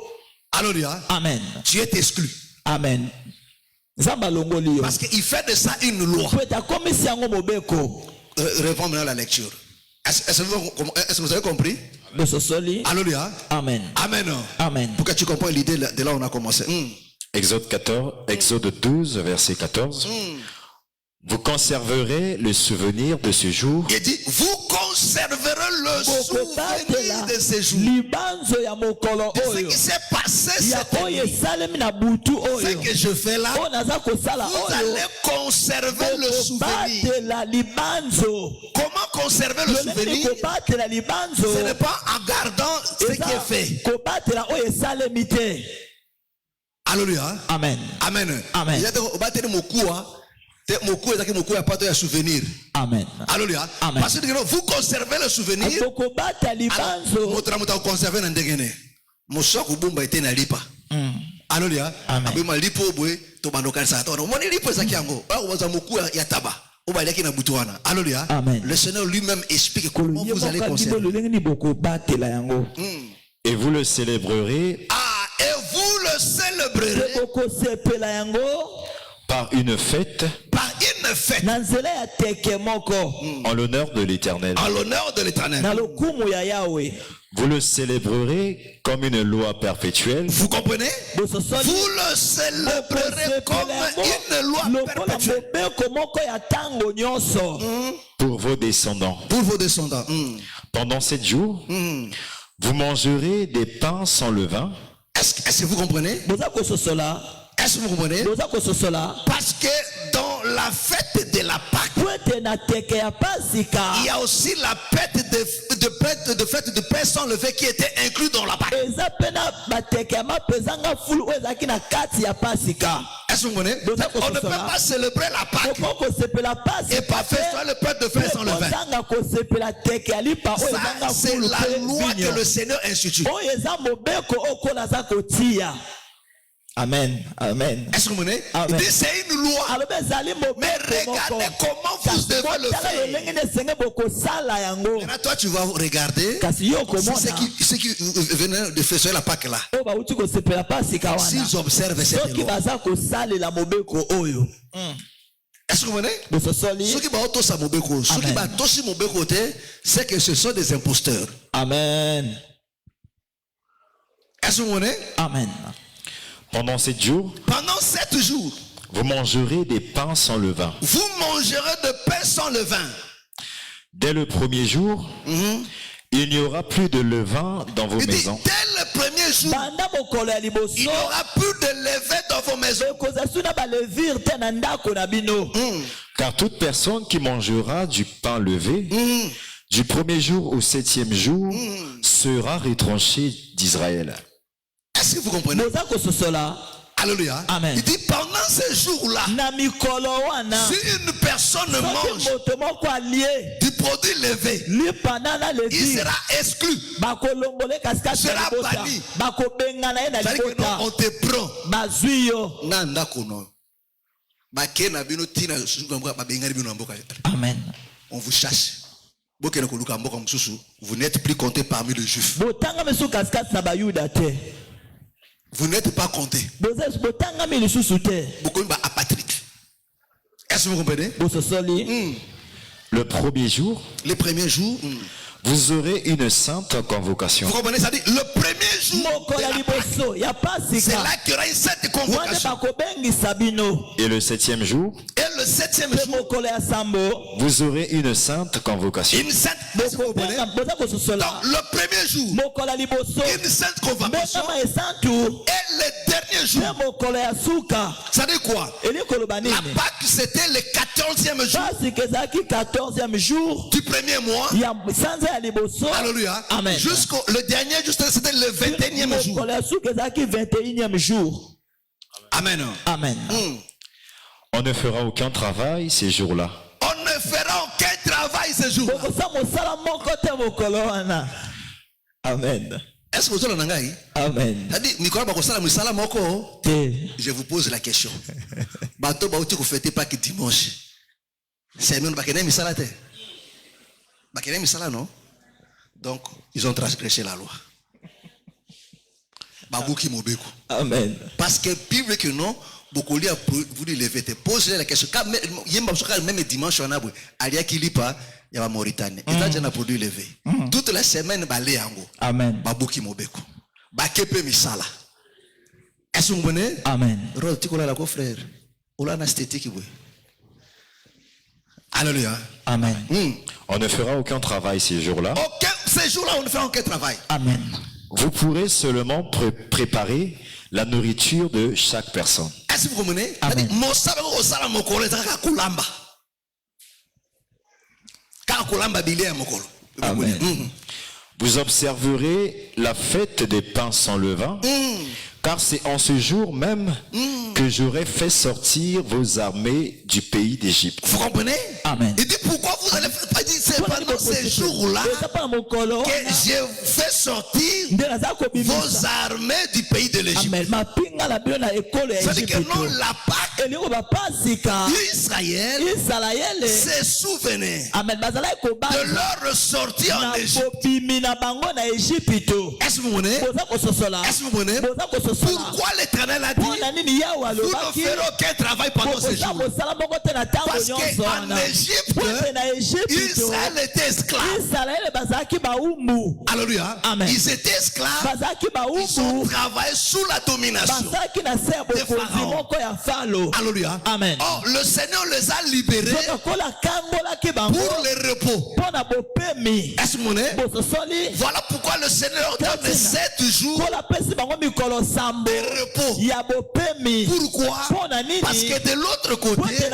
alléluia, Amen. tu es exclu. Amen. Zamba longoli yo. Parce qu'il fait de ça une loi. Po ete akomisi yango mobeko. Réponds maintenant à la lecture. Est-ce que vous avez compris? Bososoli. Alléluia. Amen. Amen. Amen. Pour que tu comprennes l'idée de là où on a commencé. Exode 12, verset 14. Vous conserverez le souvenir de ce jour Il dit, vous conserverez le souvenir de ces jours. Libanzo ya mokolo Ce oyo. qui s'est passé Ya cette oyo nuit. esalemi na butu Ce oyo. que je fais là, O naza kosala vous oyo. allez conserver le souvenir. Kobatela libanzo. Comment conserver le Lolenge souvenir? kobatela libanzo. Ce n'est pas en gardant ce qui est fait. Kobatela oyo esalemi te. Alléluia. Amen. Amen. Amen. Il y a des au battre de Mokua. souvenir. Amen. Alléluia. Amen. Parce que vous conservez le souvenir. Akokobata libanzo. Votre conservé dans ndengene. Mosoko bumba était na lipa. Alléluia. Amen. Abema lipo boy to bandoka sa to. Moni lipo zaki yango. Ba waza moku ya taba. Obaleki na butuana. Alléluia. Amen. Le Seigneur lui-même explique comment vous allez conserver. Et vous le célébrerez Et vous le célébrerez par une fête en l'honneur de l'Éternel. En l'honneur de l'Éternel. Vous le célébrerez comme une loi perpétuelle. Vous comprenez? Vous le célébrerez comme une loi perpétuelle. Pour vos descendants. Pour vos descendants. Pendant 7 jours, vous mangerez des pains sans levain. Est-ce que vous comprenez? Est-ce que vous comprenez? Parce que dans la fête de la Pâque, il y a aussi la fête de pain sans levain qui était inclus dans la Pâque. Est-ce que vous comprenez? On ne peut pas célébrer la Pâque et pas faire le pain de pain sans levain. Ça, c'est la loi que le Seigneur institue. Amen. Amen. Est-ce que vous comprenez? Il dit c'est une loi. Mais regardez comment vous devez le faire. Maintenant, toi, tu vas regarder ceux qui venaient de faire la Pâque là. S'ils observent cette loi. Est-ce que vous comprenez? Ceux qui vont tous à Mobeko, ceux qui vont tous à Mobeko, c'est que ce sont des imposteurs. Amen. Est-ce que vous comprenez? Amen. Pendant 7 jours, vous mangerez des pains sans levain. Vous mangerez de pain sans levain. Dès le premier jour, il n'y aura plus de levain dans vos maisons. Dès le premier jour, il n'y aura plus de levain dans vos maisons. Car toute personne qui mangera du pain levé, du premier jour au 7e jour, sera retranchée d'Israël. Est-ce que vous comprenez? Alléluia. Amen. Il dit pendant ces jours-là, si une personne mange du produit levé, il sera exclu. Il sera banni. C'est-à-dire que non, on te prend. Amen. On vous chasse. Vous n'êtes plus compté parmi les Juifs. Vous n'êtes pas compté. Beaucoup de apatrides. Est-ce que vous comprenez? Le premier jour, vous aurez une sainte convocation. Vous comprenez? Ça dit le premier jour de la Pâque, c'est là qu'il y aura une sainte convocation. Et le 7e jour, vous aurez une sainte convocation. Une sainte convocation. Donc le premier jour, une sainte convocation. Et le dernier jour, ça dit quoi? La Pâque, c'était le 14e jour du premier mois. Alléluia. Amen. Jusqu'au le dernier jour, c'était le 21e jour. Amen. Amen. On ne fera aucun travail ces jours-là. On ne fera aucun travail ces jours-là. Amen. Est-ce que vous avez un Amen. Je vous pose la question. Bateau baouti ko fêter pas que dimanche. C'est nous bakene misala te. Bakene misala non. Donc ils ont transgressé la loi. Babouki mobeko. Amen. Parce que Bible que non, beaucoup lui a voulu lever te poser la question. Quand même dimanche on a alia qui lit pas, il y a Mauritanie. Il a déjà produit levé. Toute la semaine balé yango. Amen. Babouki mobeko. Bakepe misala. Est-ce que vous comprenez? Amen. Rôle tikola la frère. Oula na esthétique oui. Alléluia. Amen. On ne fera aucun travail ces jours-là. Ces jours-là, on ne fera aucun travail. Amen. Vous pourrez seulement préparer la nourriture de chaque personne. Est-ce que vous comprenez? Amen. Amen. Vous observerez la fête des pains sans levain, car c'est en ce jour même que j'aurai fait sortir vos armées du pays d'Égypte. Vous comprenez? Amen. Il dit pourquoi vous allez faire? Il dit c'est pendant ces jours-là que j'ai fait sortir vos armées du pays de l'Égypte. C'est-à-dire que non, la Pâque, Israël se souvenait de leur sortie en Égypte. Est-ce que vous comprenez? Est-ce que vous comprenez? Pourquoi l'Éternel a dit vous ne ferez aucun travail pendant ces jours? Parce qu'en Égypte, Israël était esclave. Alléluia. Ils étaient esclaves. Ils ont travaillé sous la domination de Pharaon. Alléluia. Amen. Oh, le Seigneur les a libérés pour le repos. Est-ce que vous comprenez? Voilà pourquoi le Seigneur donne 7 jours de repos. Pourquoi? Parce que de l'autre côté,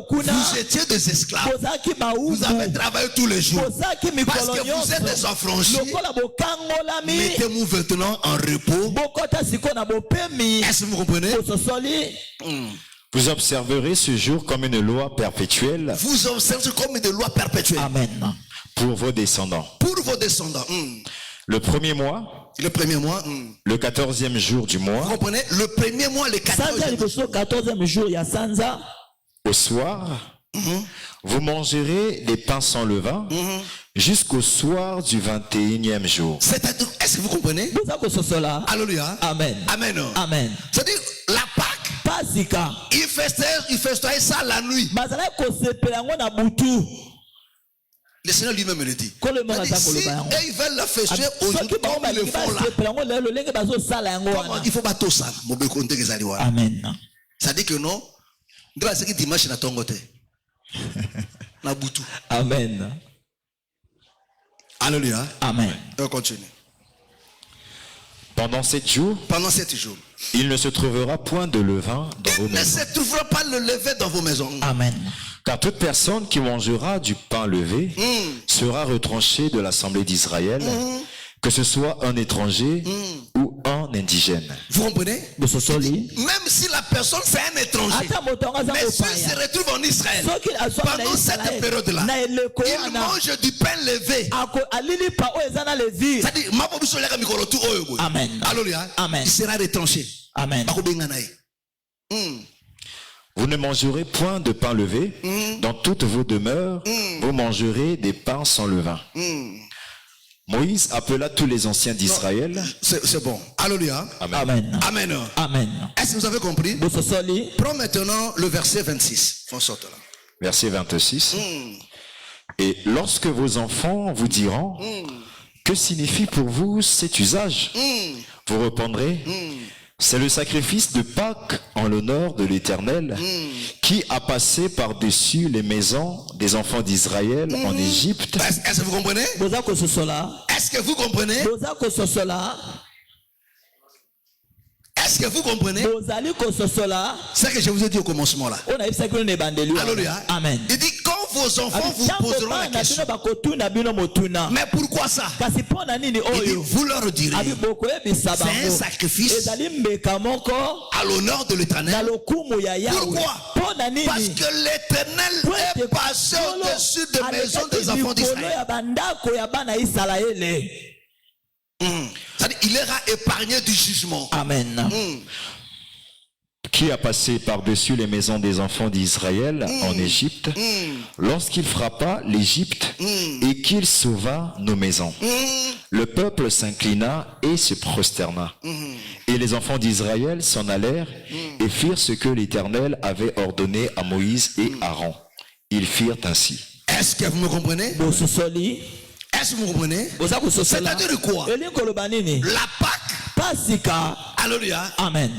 vous étiez des esclaves. Vous avez travaillé tous les jours. Parce que vous êtes des affranchis. Mettez-vous maintenant en repos. Est-ce que vous comprenez? Vous observerez ce jour comme une loi perpétuelle. Vous observez comme une loi perpétuelle. Amen. Pour vos descendants. Pour vos descendants. Le premier mois. Le premier mois. Le 14e jour du mois. Vous comprenez? Le premier mois, le 14e jour. Au soir, vous mangerez des pains sans levain jusqu'au soir du 21e jour. C'est-à-dire, est-ce que vous comprenez? Alléluia. Amen. Amen. Amen. C'est-à-dire, la Pâque, il fêtait ça la nuit. Le Seigneur lui-même le dit. Si ils veulent la fêter aujourd'hui, comme ils le font là, il faut pas tout ça. Amen. Ça dit que non. C'est que dimanche na tongote. Na butu. Amen. Alléluia. Amen. On continue. Pendant 7 jours, il ne se trouvera point de levain dans vos maisons. Il ne se trouvera pas le levain dans vos maisons. Amen. Car toute personne qui mangera du pain levé sera retranchée de l'assemblée d'Israël, que ce soit un étranger ou un indigène. Vous comprenez? Même si la personne c'est un étranger, mais s'il se retrouve en Israël, pendant cette période-là, il mange du pain levé. C'est-à-dire, Amen. Alléluia. Amen. Il sera retranché. Amen. Vous ne mangerez point de pain levé. Dans toutes vos demeures, vous mangerez des pains sans levain. Moïse appela tous les anciens d'Israël. C'est bon. Alléluia. Amen. Amen. Amen. Est-ce que vous avez compris? Prends maintenant le verset 26. Verset 26. Et lorsque vos enfants vous diront, que signifie pour vous cet usage? Vous répondrez, c'est le sacrifice de Pâques en l'honneur de l'Éternel qui a passé par-dessus les maisons des enfants d'Israël en Égypte. Est-ce que vous comprenez? Est-ce que vous comprenez? Est-ce que vous comprenez? C'est ce que je vous ai dit au commencement là. Alléluia. Amen. Il dit quand vos enfants vous poseront la question, mais pourquoi ça? Il dit, vous leur direz, c'est un sacrifice à l'honneur de l'Éternel. Pourquoi? Parce que l'Éternel est passé au-dessus des maisons des enfants d'Israël. C'est-à-dire, il leur a épargné du jugement. Amen. Qui a passé par-dessus les maisons des enfants d'Israël en Égypte, lorsqu'il frappa l'Égypte et qu'il sauva nos maisons. Le peuple s'inclina et se prosterna. Et les enfants d'Israël s'en allèrent et firent ce que l'Éternel avait ordonné à Moïse et Aaron. Ils firent ainsi. Est-ce que vous me comprenez? Est-ce que vous comprenez? C'est-à-dire quoi? La Pâque. Alléluia. Amen.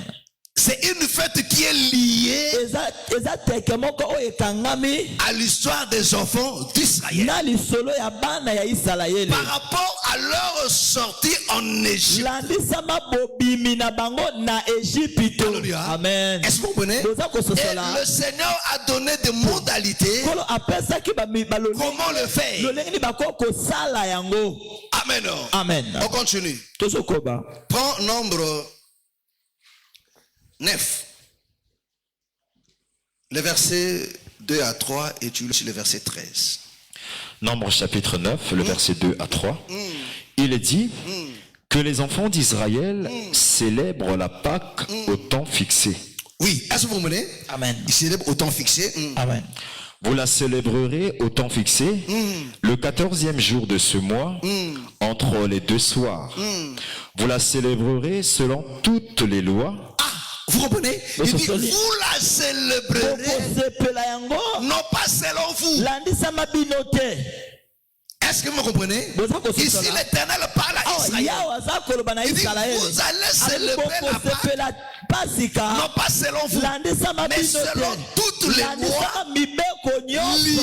C'est une fête qui est liée à l'histoire des enfants d'Israël par rapport à leur sortie en Égypte. Alléluia. Amen. Est-ce que vous comprenez? Et le Seigneur a donné des modalités comment le faire. Amen. Amen. On continue. Prends nombre 9. Les versets 2 à 3 et tu lis sur le verset 13. Nombre chapitre 9, le verset 2 à 3. Il est dit que les enfants d'Israël célèbrent la Pâque au temps fixé. Oui, est-ce que vous menez? Amen. Ils célèbrent au temps fixé. Amen. Vous la célébrerez au temps fixé, le 14e jour de ce mois, entre les deux soirs. Vous la célébrerez selon toutes les lois. Ah, vous comprenez? Il dit, Bososoli. vous la célébrerez, Bokosepela yango, non pas selon vous. landisa mabino te. Est-ce que vous me comprenez? Ici, l'Éternel parle à Israël. Yawe aza koloba na Il dit, Israël. vous allez Abi célébrer la Pâque, bokosepela pasika, non pas selon vous, landisa mais mabino selon te. toutes les lois Landisa mibeko nyonso liées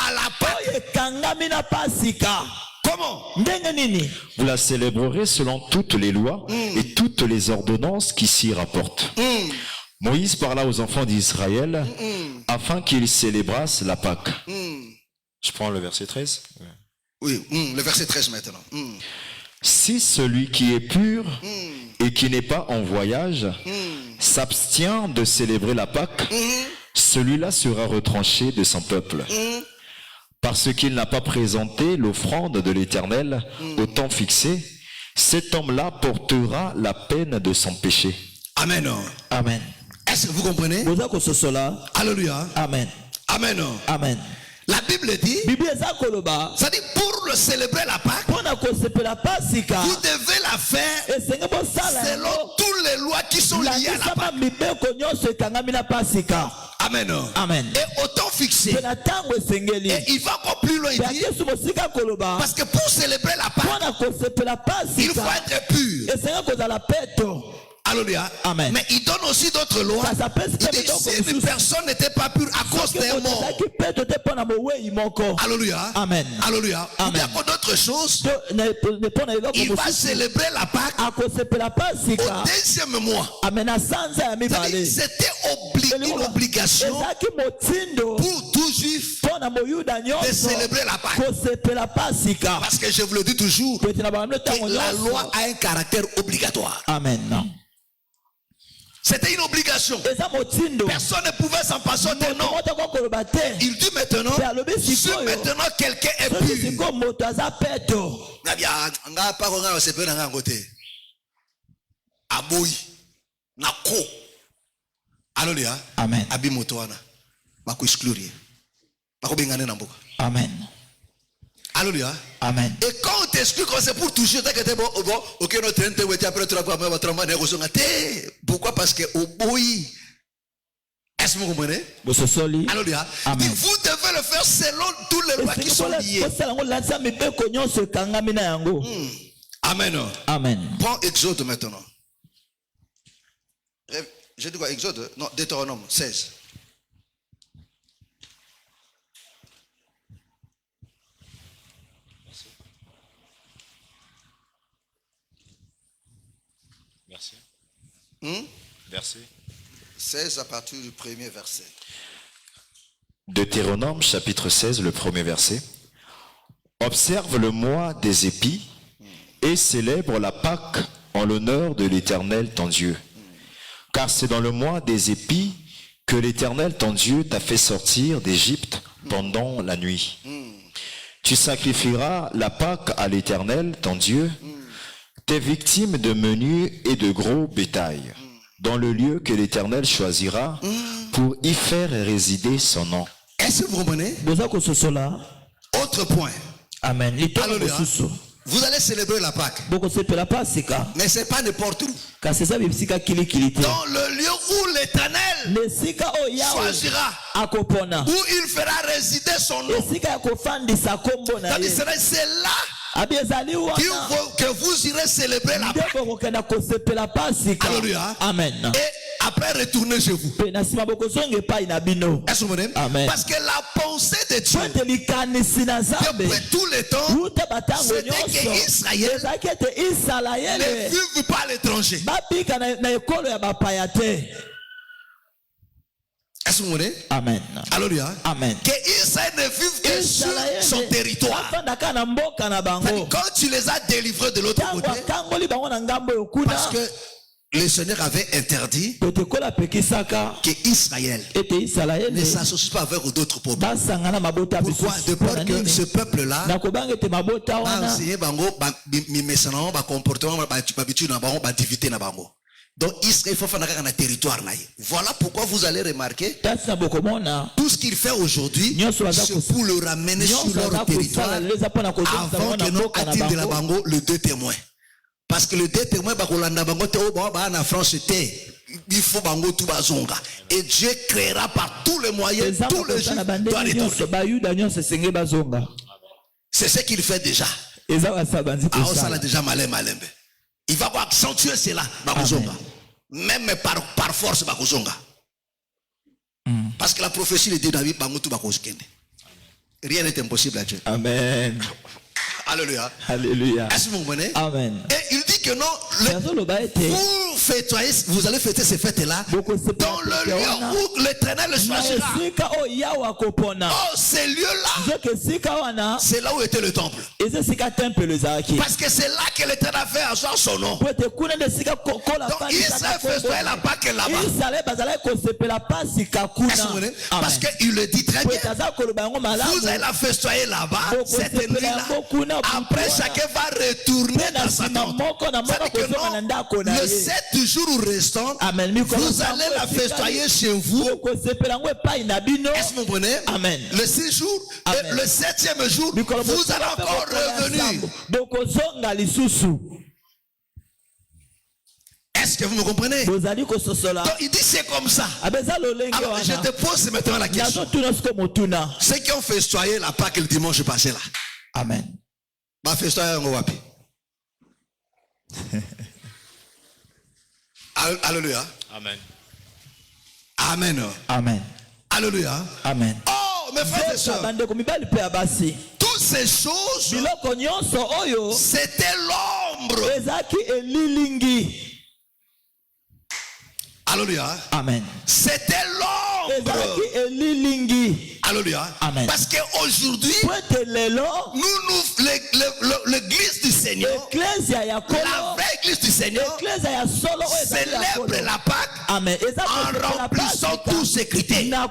à la Pâque. oyo ekangami na pasika. Comment? Ndenge nini? Vous la célébrerez selon toutes les lois et toutes les ordonnances qui s'y rapportent. Moïse parla aux enfants d'Israël afin qu'ils célébrassent la Pâque. Je prends le verset 13. Oui, le verset 13 maintenant. Si celui qui est pur et qui n'est pas en voyage s'abstient de célébrer la Pâque, celui-là sera retranché de son peuple. Parce qu'il n'a pas présenté l'offrande de l'Éternel au temps fixé, cet homme-là portera la peine de son péché. Amen. Amen. Est-ce que vous comprenez? Boza kososola. Alléluia. Amen. Amen. Amen. La Bible dit, Bible eza koloba. ça dit pour le célébrer la Pâque, Pona kosepela pasika. vous devez la faire Esenge bosala selon yango. toutes les lois qui sont liées à la Landisa Pâque. mibeko nyonso ekangami na pasika. Amen. Amen. Et au temps fixé. Pe na ntango esengeli. Et il va encore plus loin, il Pe dit, akesu mosika koloba. parce que pour célébrer la Pâque, Pona kosepela il faut pasika. être pur. Esenge kozala peto. Alléluia. Amen. Mais il donne aussi d'autres lois. Ça s'appelle Il dit, si une personne n'était pas pure à cause des morts. Soki peto te pona mowei moko. Alléluia. Amen. Alléluia. Il y Amen. a encore d'autres choses. Ne pona eloko Il va mosusu. célébrer la Pâque Akosepela au pasika. deuxième mois. Amen. Na sanza ya mibale. C'était une obligation ezalaki motindo pour tout juif mpo na moyuda de nyonso célébrer la Pâque. kosepela pasika. Parce que je vous le dis toujours, Pete na bango ntango que la loi nyonso. a un caractère obligatoire. Amen. C'était une obligation. Eza motindo. Personne ne pouvait s'en passer de non. Moto akokoloba te. Il dit maintenant, Pe alobi si sikoyo. maintenant quelqu'un est Soki pur, sikoyo moto aza peto. nga pa ko nga se pe na nga ngote. Aboyi na ko. Alléluia. Amen. Abi moto wana. Ba ko exclure. Ba ko bengane na mboka. Amen. Alléluia. Amen. Et quand on t'explique que c'est pour toucher, t'inquiète bon, ok, notre ente, ouais, après tu vas voir votre maman, pourquoi? Parce que au boy, est-ce que vous comprenez? Bososoli. Alléluia. Amen. Vous devez le faire selon toutes les lois qui sont liées. kosala yango landisa mibeko nyonso ekangami na yango. Amen. Amen. Prends Exode maintenant. Je dis quoi, Exode? Non, Deutéronome 16. Verset. 16 à partir du premier verset. Deutéronome chapitre 16, le premier verset. Observe le mois des épis et célèbre la Pâque en l'honneur de l'Éternel ton Dieu. Car c'est dans le mois des épis que l'Éternel ton Dieu t'a fait sortir d'Égypte pendant la nuit. Tu sacrifieras la Pâque à l'Éternel ton Dieu, tes victimes de menu et de gros bétail, dans le lieu que l'Éternel choisira pour y faire résider son nom. Est-ce que vous comprenez? Boza kososola. Autre point. Amen. Litoko Alléluia. mosusu. Vous allez célébrer la Pâque. Bokosepela pasika. Mais ce n'est pas n'importe où. Kasi eza bibisika kilikili te. Dans le lieu où l'Éternel Esika oyo Yawe choisira, akopona. où il fera résider son nom. Esika ya kofandisa kombo na ye. C'est là Abi ezali wana. que vous irez célébrer la Pâque. Nde bokokenda kosepela pasika. Alléluia. Amen. Et après retourner chez vous. Pe na nsima bokozonga epai na bino. Est-ce que vous comprenez? Amen. Parce que la pensée de Dieu, Pote likanisi na Nzambe. depuis tous les temps, Uta batango c'était nyonso. que Israël Ezalaki ete ne Israele vive pas à l'étranger. babika na ekolo ya bapaya te. Est-ce que vous comprenez? Amen. Alléluia. Amen. Que Israël ne vive que sur son territoire. afandaka na mboka na C'est-à-dire, bango. quand tu les as délivrés de l'autre Ntango côté, akangoli bango na ngambo oyo kuna. parce que le Seigneur avait interdit ete kola pekisaka que Israël ete Israël ne s'associe pas avec d'autres peuples. basangana mabota Pourquoi? De peur que ce peuple-là na kobanga ete mabota a wana enseigné bango mimesana ba comportement ba habitude na bango ba activité na bango. Donc Israël faut faire un territoire là. Voilà pourquoi vous allez remarquer tasa bokomona tout ce qu'il fait aujourd'hui, c'est pour le ramener sur leur territoire avant que nous atteignent de la bango le deux témoins. Parce que le deux témoins bakolanda bango te o ba na France était il faut bango tout bazonga et Dieu créera par tous les moyens tous les jours doit retourner. C'est ce qu'il fait déjà. Ah ça l'a déjà malembe. Il va accentuer cela bakuzonga. Même par force bakuzonga. Parce que la prophétie le dit David bango tout bakuzkende. Rien n'est impossible à Dieu. Amen. Alléluia. Alléluia. Est-ce que vous comprenez? Amen. Et il dit que non, vous allez fêter ces fêtes-là dans le lieu où l'Éternel le choisira. Oh, ces lieux-là, c'est là où était le temple. Parce que c'est là que l'Éternel a fait asseoir son nom. Donc Israël festoyait la Pâque là-bas. Est-ce que vous comprenez? Parce qu'il le dit très bien. Vous allez la festoyer là-bas, cette nuit-là. Après, chacun va retourner dans sa tente. C'est-à-dire que non, le 7 jours restants, vous allez la festoyer chez vous. Est-ce que vous comprenez? Amen. Le 6 jours, et le 7e jour, vous allez encore revenir. Est-ce que vous me comprenez? Donc il dit c'est comme ça. Alors je te pose maintenant la question. Ceux qui ont festoyé la Pâque le dimanche passé là. Amen. Bah festoyer en wapi. Alléluia. Amen. Amen. Amen. Alléluia. Amen. Oh mes frères et sœurs, toutes ces choses, c'était l'ombre. Alléluia. Amen. C'était l'ombre. Alléluia. Amen. Parce qu'aujourd'hui, l'église du Seigneur, la vraie église du Seigneur, célèbre la Pâque en remplissant tous ses critères. En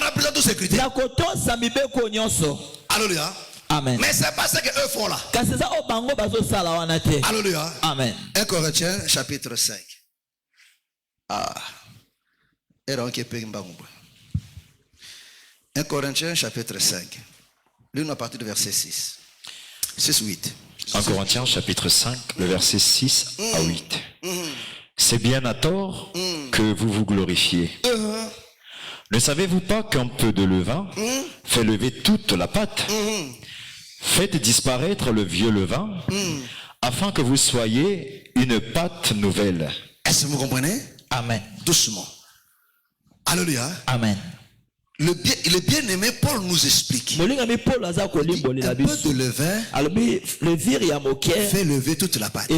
remplissant tous ses critères. Alléluia. Amen. Mais c'est pas ce qu'eux font là. Alléluia. Amen. 1 Corinthiens chapitre 5. Ah. 1 Corinthiens chapitre 5. L'une à partir du verset 6. 6-8. 1 Corinthiens chapitre 5, le verset 6 à 8. C'est bien à tort que vous vous glorifiez. Ne savez-vous pas qu'un peu de levain fait lever toute la pâte? Faites disparaître le vieux levain afin que vous soyez une pâte nouvelle. Est-ce que vous comprenez? Amen. Doucement. Alléluia. Amen. Le bien-aimé Paul nous explique. Un peu de levain fait lever toute la pâte.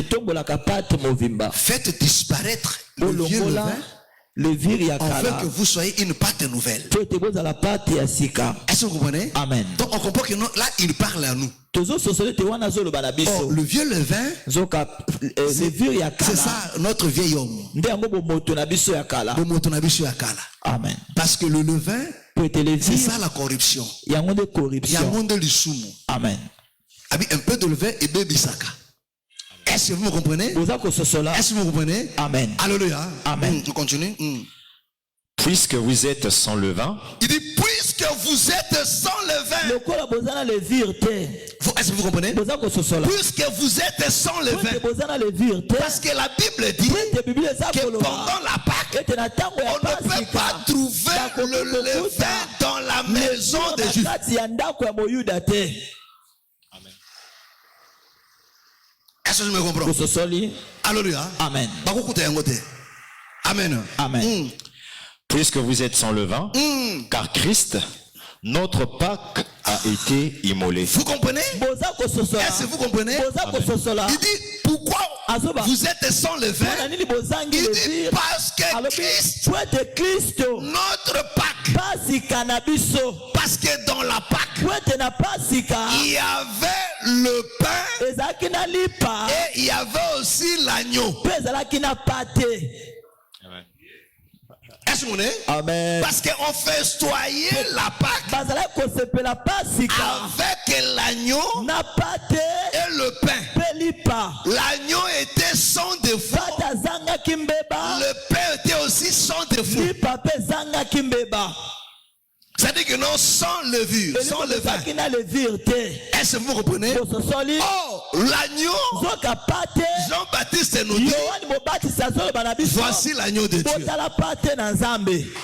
Faites disparaître le vieux levain afin que vous soyez une pâte nouvelle. Est-ce que vous comprenez? Amen. Donc on comprend que non, là il parle à nous. Oh, le vieux levain, c'est ça notre vieil homme. Amen. Parce que le levain, c'est ça la corruption. Il y a un monde de Amen. Un peu de levain et de bisaka. Est-ce que vous me comprenez? Est-ce que vous me comprenez? Amen. Alléluia. Amen. On continue. Puisque vous êtes sans levain, il dit puisque vous êtes sans levain. Est-ce que vous comprenez? Puisque vous êtes sans levain. Parce que la Bible dit que pendant la Pâque, on ne peut pas trouver le levain dans la maison de Juifs. Est-ce que je me comprends? Alléluia. Amen. Amen. Amen. Puisque vous êtes sans levain, car Christ, notre Pâque, a été immolé. Vous comprenez? Est-ce que vous comprenez? Amen. Il dit pourquoi vous êtes sans le vin? Il dit parce que Christ, notre Pâque, parce que dans la Pâque, il y avait le pain et il y avait aussi l'agneau. Est-ce qu'on est? Amen. Parce qu'on festoyait la Pâque avec l'agneau et le pain. L'agneau était sans défaut. Le pain était aussi sans défaut. C'est-à-dire que non, sans levure, sans levain. Est-ce que vous comprenez? Oh, l'agneau, Jean-Baptiste nous dit, voici l'agneau de Dieu.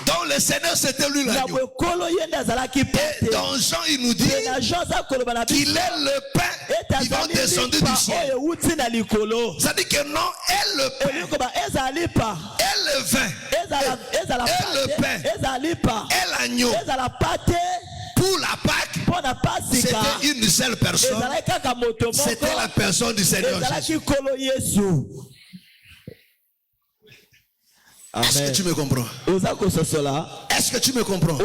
Donc le Seigneur, c'était lui l'agneau. Et dans Jean, il nous dit qu'il est le pain qui va descendre du ciel. C'est-à-dire que non, est le pain, est le vin, est le pain, est l'agneau. Pour la Pâque, c'était une seule personne. C'était la personne du Seigneur Jésus. Est-ce que tu me comprends? Est-ce que tu me comprends?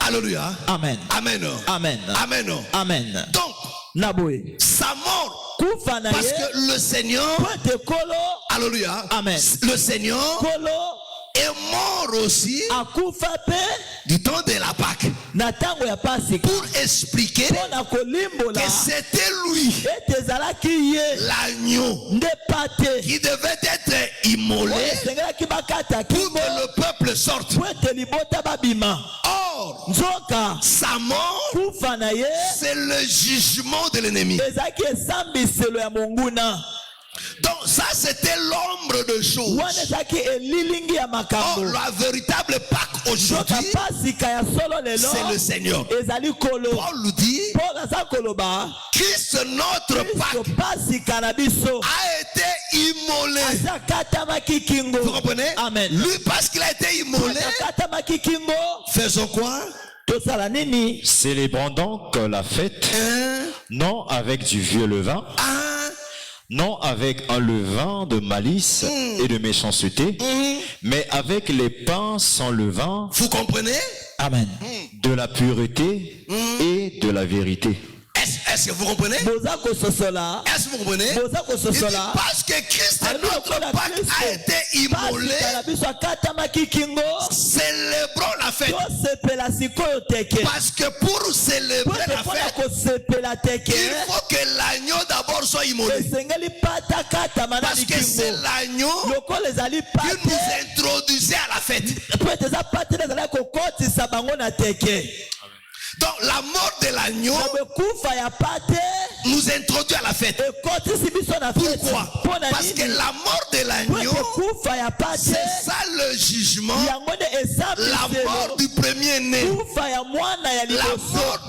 Alléluia. Amen. Amen. Amen. Amen. Amen. Donc, sa mort, parce que le Seigneur, alléluia, Amen. Le Seigneur est mort aussi du temps de la Pâque pour expliquer que c'était lui l'agneau qui devait être immolé pour que le peuple sorte. Or, sa mort, c'est le jugement de l'ennemi. Donc ça c'était l'ombre de choses. Or, la véritable Pâque aujourd'hui, c'est le Seigneur. Paul nous dit, Christ notre Pâque a été immolé. Vous comprenez? Amen. Lui, parce qu'il a été immolé, faisons quoi? Célébrons donc la fête, non avec du vieux levain, non avec un levain de malice et de méchanceté, mais avec les pains sans levain. Vous comprenez? Amen. De la pureté et de la vérité. Est-ce que vous comprenez? Est-ce que vous comprenez? Il dit parce que Christ, notre Pâque, a été immolé, célébrons la fête. Parce que pour célébrer la fête, il faut que l'agneau d'abord soit immolé. Parce que c'est l'agneau qui nous introduisait à la fête. Donc la mort de l'agneau nous introduit à la fête. Pourquoi? Parce que la mort de l'agneau, c'est ça le jugement. La mort du premier-né, la mort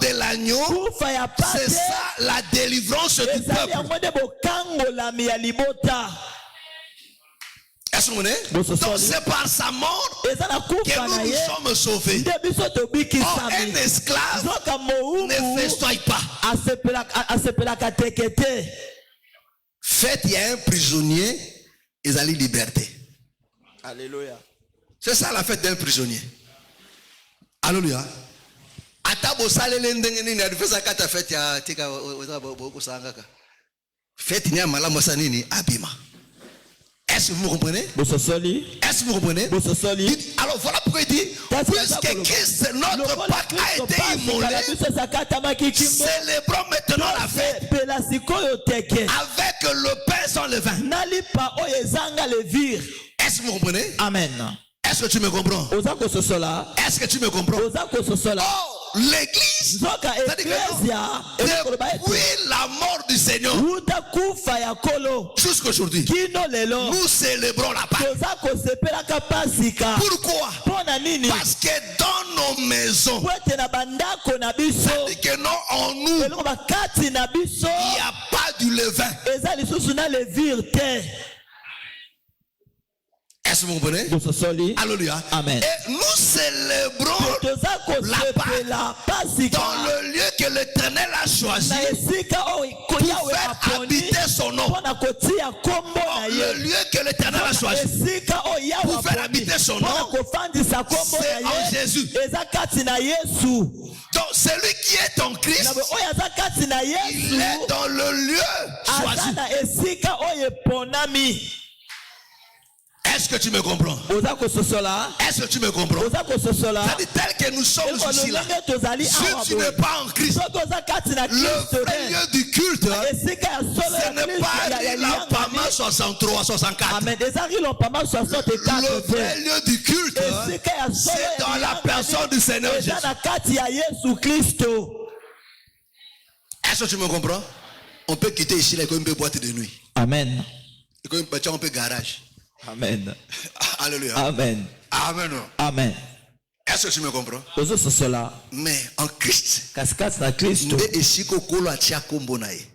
de l'agneau, c'est ça la délivrance du peuple. Est-ce qu'on est? Donc c'est par sa mort que nous nous sommes sauvés. Or, un esclave ne festoie pas. Faites, il y a un prisonnier, ils ont liberté. Alléluia. C'est ça la fête d'un prisonnier. Alléluia. Fête, il y a malamosanini, abima. Est-ce que vous me comprenez? Est-ce que vous comprenez? Alors voilà pourquoi il dit, puisque Christ, notre Pâque, a été immolé, célébrons maintenant la fête avec le pain sans levain. Est-ce que vous comprenez? Amen. Est-ce que tu me comprends? Est-ce que tu me comprends? Oh, l'église, depuis la mort du Seigneur jusqu'aujourd'hui, nous célébrons la Pâque. Pourquoi? Parce que dans nos maisons, c'est-à-dire que non, en nous, il n'y a pas du levain. Est-ce que vous comprenez? bososoli Alléluia. Amen. Et nous célébrons toza kosepela pasika dans le lieu que l'Éternel a choisi na esika oyo pour yawe faire aponi habiter son nom. mpona kotia kombo na Le ye lieu que l'Éternel a choisi esika oyo yawe pour faire aponi habiter son mpona nom, kofandisa kombo c'est na en ye Jésus. eza kati na yesu. Donc celui qui est en Christ, na oyo aza kati na il yesu est dans le lieu aza choisi. na esika oyo eponami. Est-ce que tu me comprends? oza kososola Est-ce que tu me comprends? oza kososola C'est-à-dire tel que nous sommes ici là. ololenge tozali awa Si tu n'es pas en Christ, soki oza kati na le kristo vrai lieu du culte, esika ya solo ce ya n'est pas kristo l'empama 63, 64. amen ezali lompama 64 Le vrai lieu du culte, esika ya solo c'est dans la personne du Seigneur Jésus. eza na kati ya yesu kristo. Est-ce que tu me comprends? On peut quitter ici là, comme une boîte de nuit. Amen. Et comme un peu garage. Amen. Alléluia. Amen. Amen. Amen. Est-ce que tu me comprends? ozososola Mais en Christ, kasi kati na kristo. nde esiko kolo atia kombo na ye.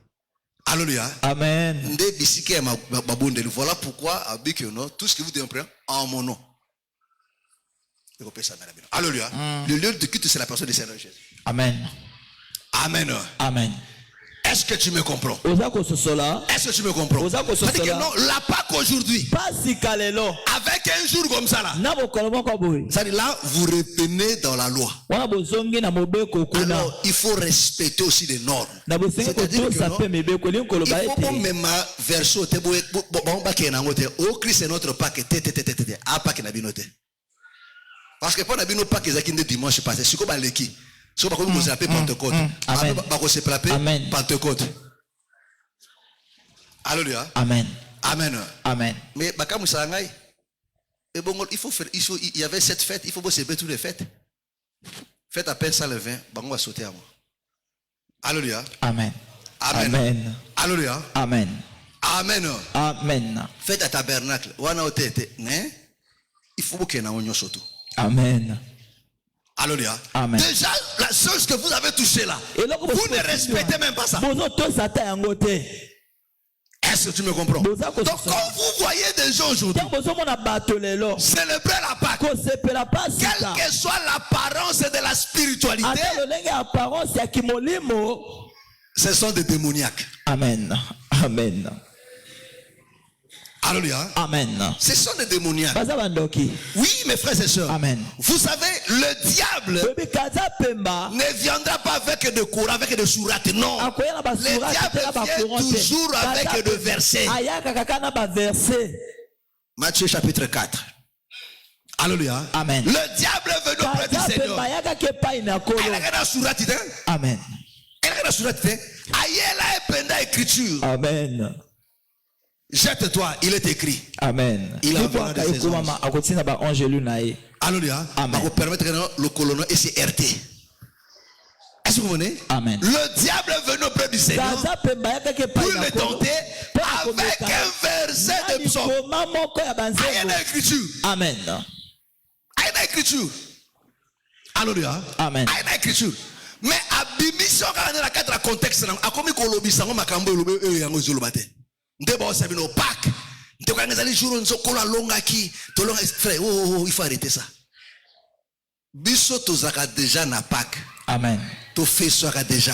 Alléluia. Amen. Nde bisike ya babondeli. Voilà pourquoi avec nous tout ce que vous devez prendre en mon nom. Alléluia. Le lieu de culte c'est la personne du Seigneur Jésus. Amen. Amen. Amen. Est-ce que tu me comprends? oza kososola Est-ce que tu me comprends? C'est-à-dire que non, la Pâque aujourd'hui, pasika lelo avec un jour comme ça là, na mokolo moko boye c'est-à-dire là, vous retenez dans la loi. wana bozongi na mobeko kuna Alors, il faut respecter aussi les normes. na bosengi C'est-à-dire que kotosa non, mpe mibeko elingi koloba il faut pas ete même verso te bon bakena ngote. Oh Christ est notre Pâque. Ah Pâque na binote. Parce que pendant bino Pâque ezaki nde dimanche passé. Siko baleki. Siko bakomi ko s'appeler Pentecôte. Amen. Bako se plaper Amen. Pentecôte. Alléluia. amen Amen. amen Mais bakamu sangai. Et bon, il y avait cette fête, il faut célébrer toutes les fêtes. Faites à peine ça le vin, bango va sauter à moi. Alléluia. amen Amen. amen Alléluia. amen Amen. amen Faites à tabernacle. Wana otete, hein? Il faut que na onyo surtout. amen Alléluia. Amen. Déjà, la chose que vous avez touchée là, Et là, vous ne respectez même pas ça. bozotosata yango te. Est-ce que tu me comprends? Donc quand vous voyez des gens aujourd'hui ntango bozomona bato lelo célébrer la Pâque, kosepela pasika quelle que soit l'apparence de la spiritualité, ata lolenge ya apparence ya kimolimo. ce sont des démoniaques. amen amen Alléluia. amen Ce sont des démoniaques. baza bandoki. Oui, mes frères et sœurs. Amen. Vous savez, le diable bebikaza pemba ne viendra pas avec de courants, avec de sourates. Non. akoya na Le basurate diable te na vient bacourant te. toujours avec de versets. ayaka kaka na baverse. Matthieu chapitre 4. Alléluia. Amen. Le diable est venu auprès du kaza Seigneur. pemba ayaka ke epai na kolo. Elle a sourate. amen Elle a sourate. Ayela ependa écriture. amen Jette-toi, il est écrit. amen Il a Lipo envoyé aka ses ekomama akotina baangelu na ye. Alléluia. Amen. Va vous permettre que le colonel et c'est RT. Est-ce que vous venez? Amen. Le diable est venu auprès du Seigneur kaza pemba ayaka ke epai pour na le kolo. tenter avec un verset de psaume. likoma moko ya Il y a banzembo. une écriture. amen Il y a une écriture. Alléluia. Amen. Il y a une écriture. Mais abimission quand on est dans le contexte, a comme kolobi sango makambo lobe yango zolobate. Ndebo sabino Pâques. Ndeko ngazali jour nzo kola longa ki to longa frère il faut arrêter ça. Biso tozaka déjà na Pâques. amen To fêtera déjà.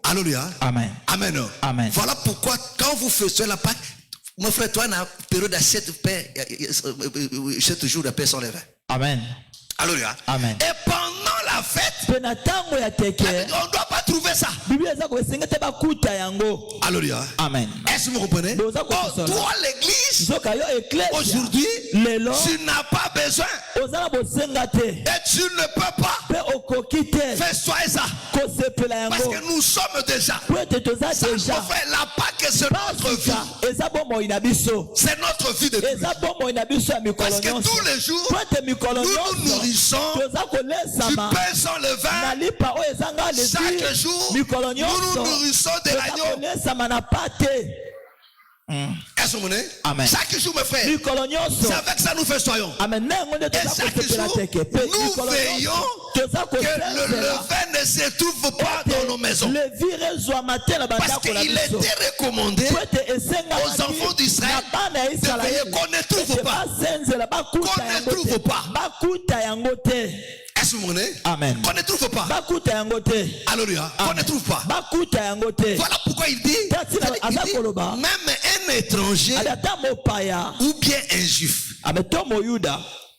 Alléluia. amen Amen. Amen. Voilà pourquoi quand vous fêtez la Pâques, mon frère, toi, dans la période de 7 jours de paix sans levain. amen Alléluia. Amen. Et pendant la fête, mpe na ntango ya teke on ne doit pas trouver ça. biblia eza koesenga te bakuta yango. Alléluia. amen Est-ce que vous comprenez? Boza Oh, kososola. toi, l'église, nzoka yo eklesia aujourd'hui, lelo tu n'as pas besoin oza na bosenga te et tu ne peux pas mpe okoki te faire ça. kosepela Parce yango que nous sommes déjà. po ete toza Ça, deja mon frère, la Pâque, c'est notre vie. pasika eza bomoi na biso C'est notre vie de eza Dieu. bomoi na biso ya mikolo Parce que nyonso tous les jours, po ete mikolo nous nous nyonso nourrissons toza du kolesama pain sans levain. na lipa oyo ezanga Chaque lezi jour, mikolo nous nous nyonso nourrissons de toza l'agneau. kolesama na pate. Est-ce que vous comprenez? Amen. Chaque jour, mes frères, mikolo nyonso c'est avec ça que nous festoyons. amen na yango nde Et toza chaque kosepela jour, teke mpe nous mikolo veillons nyonso toza que le kosepela levain ne s'étouffe pas dans nos maisons. levire ezwama te na Parce bandako na qu'il biso était recommandé po ete aux enfants esengaki d'Israël na bana ya de veiller israele qu'on n'étouffe ete pas. basenza qu'on ne trouve pas. Est-ce que vous comprenez? Amen. Qu'on ne trouve pas. Alléluia. Qu'on ne trouve pas. Voilà pourquoi il dit, même un étranger ou bien un juif.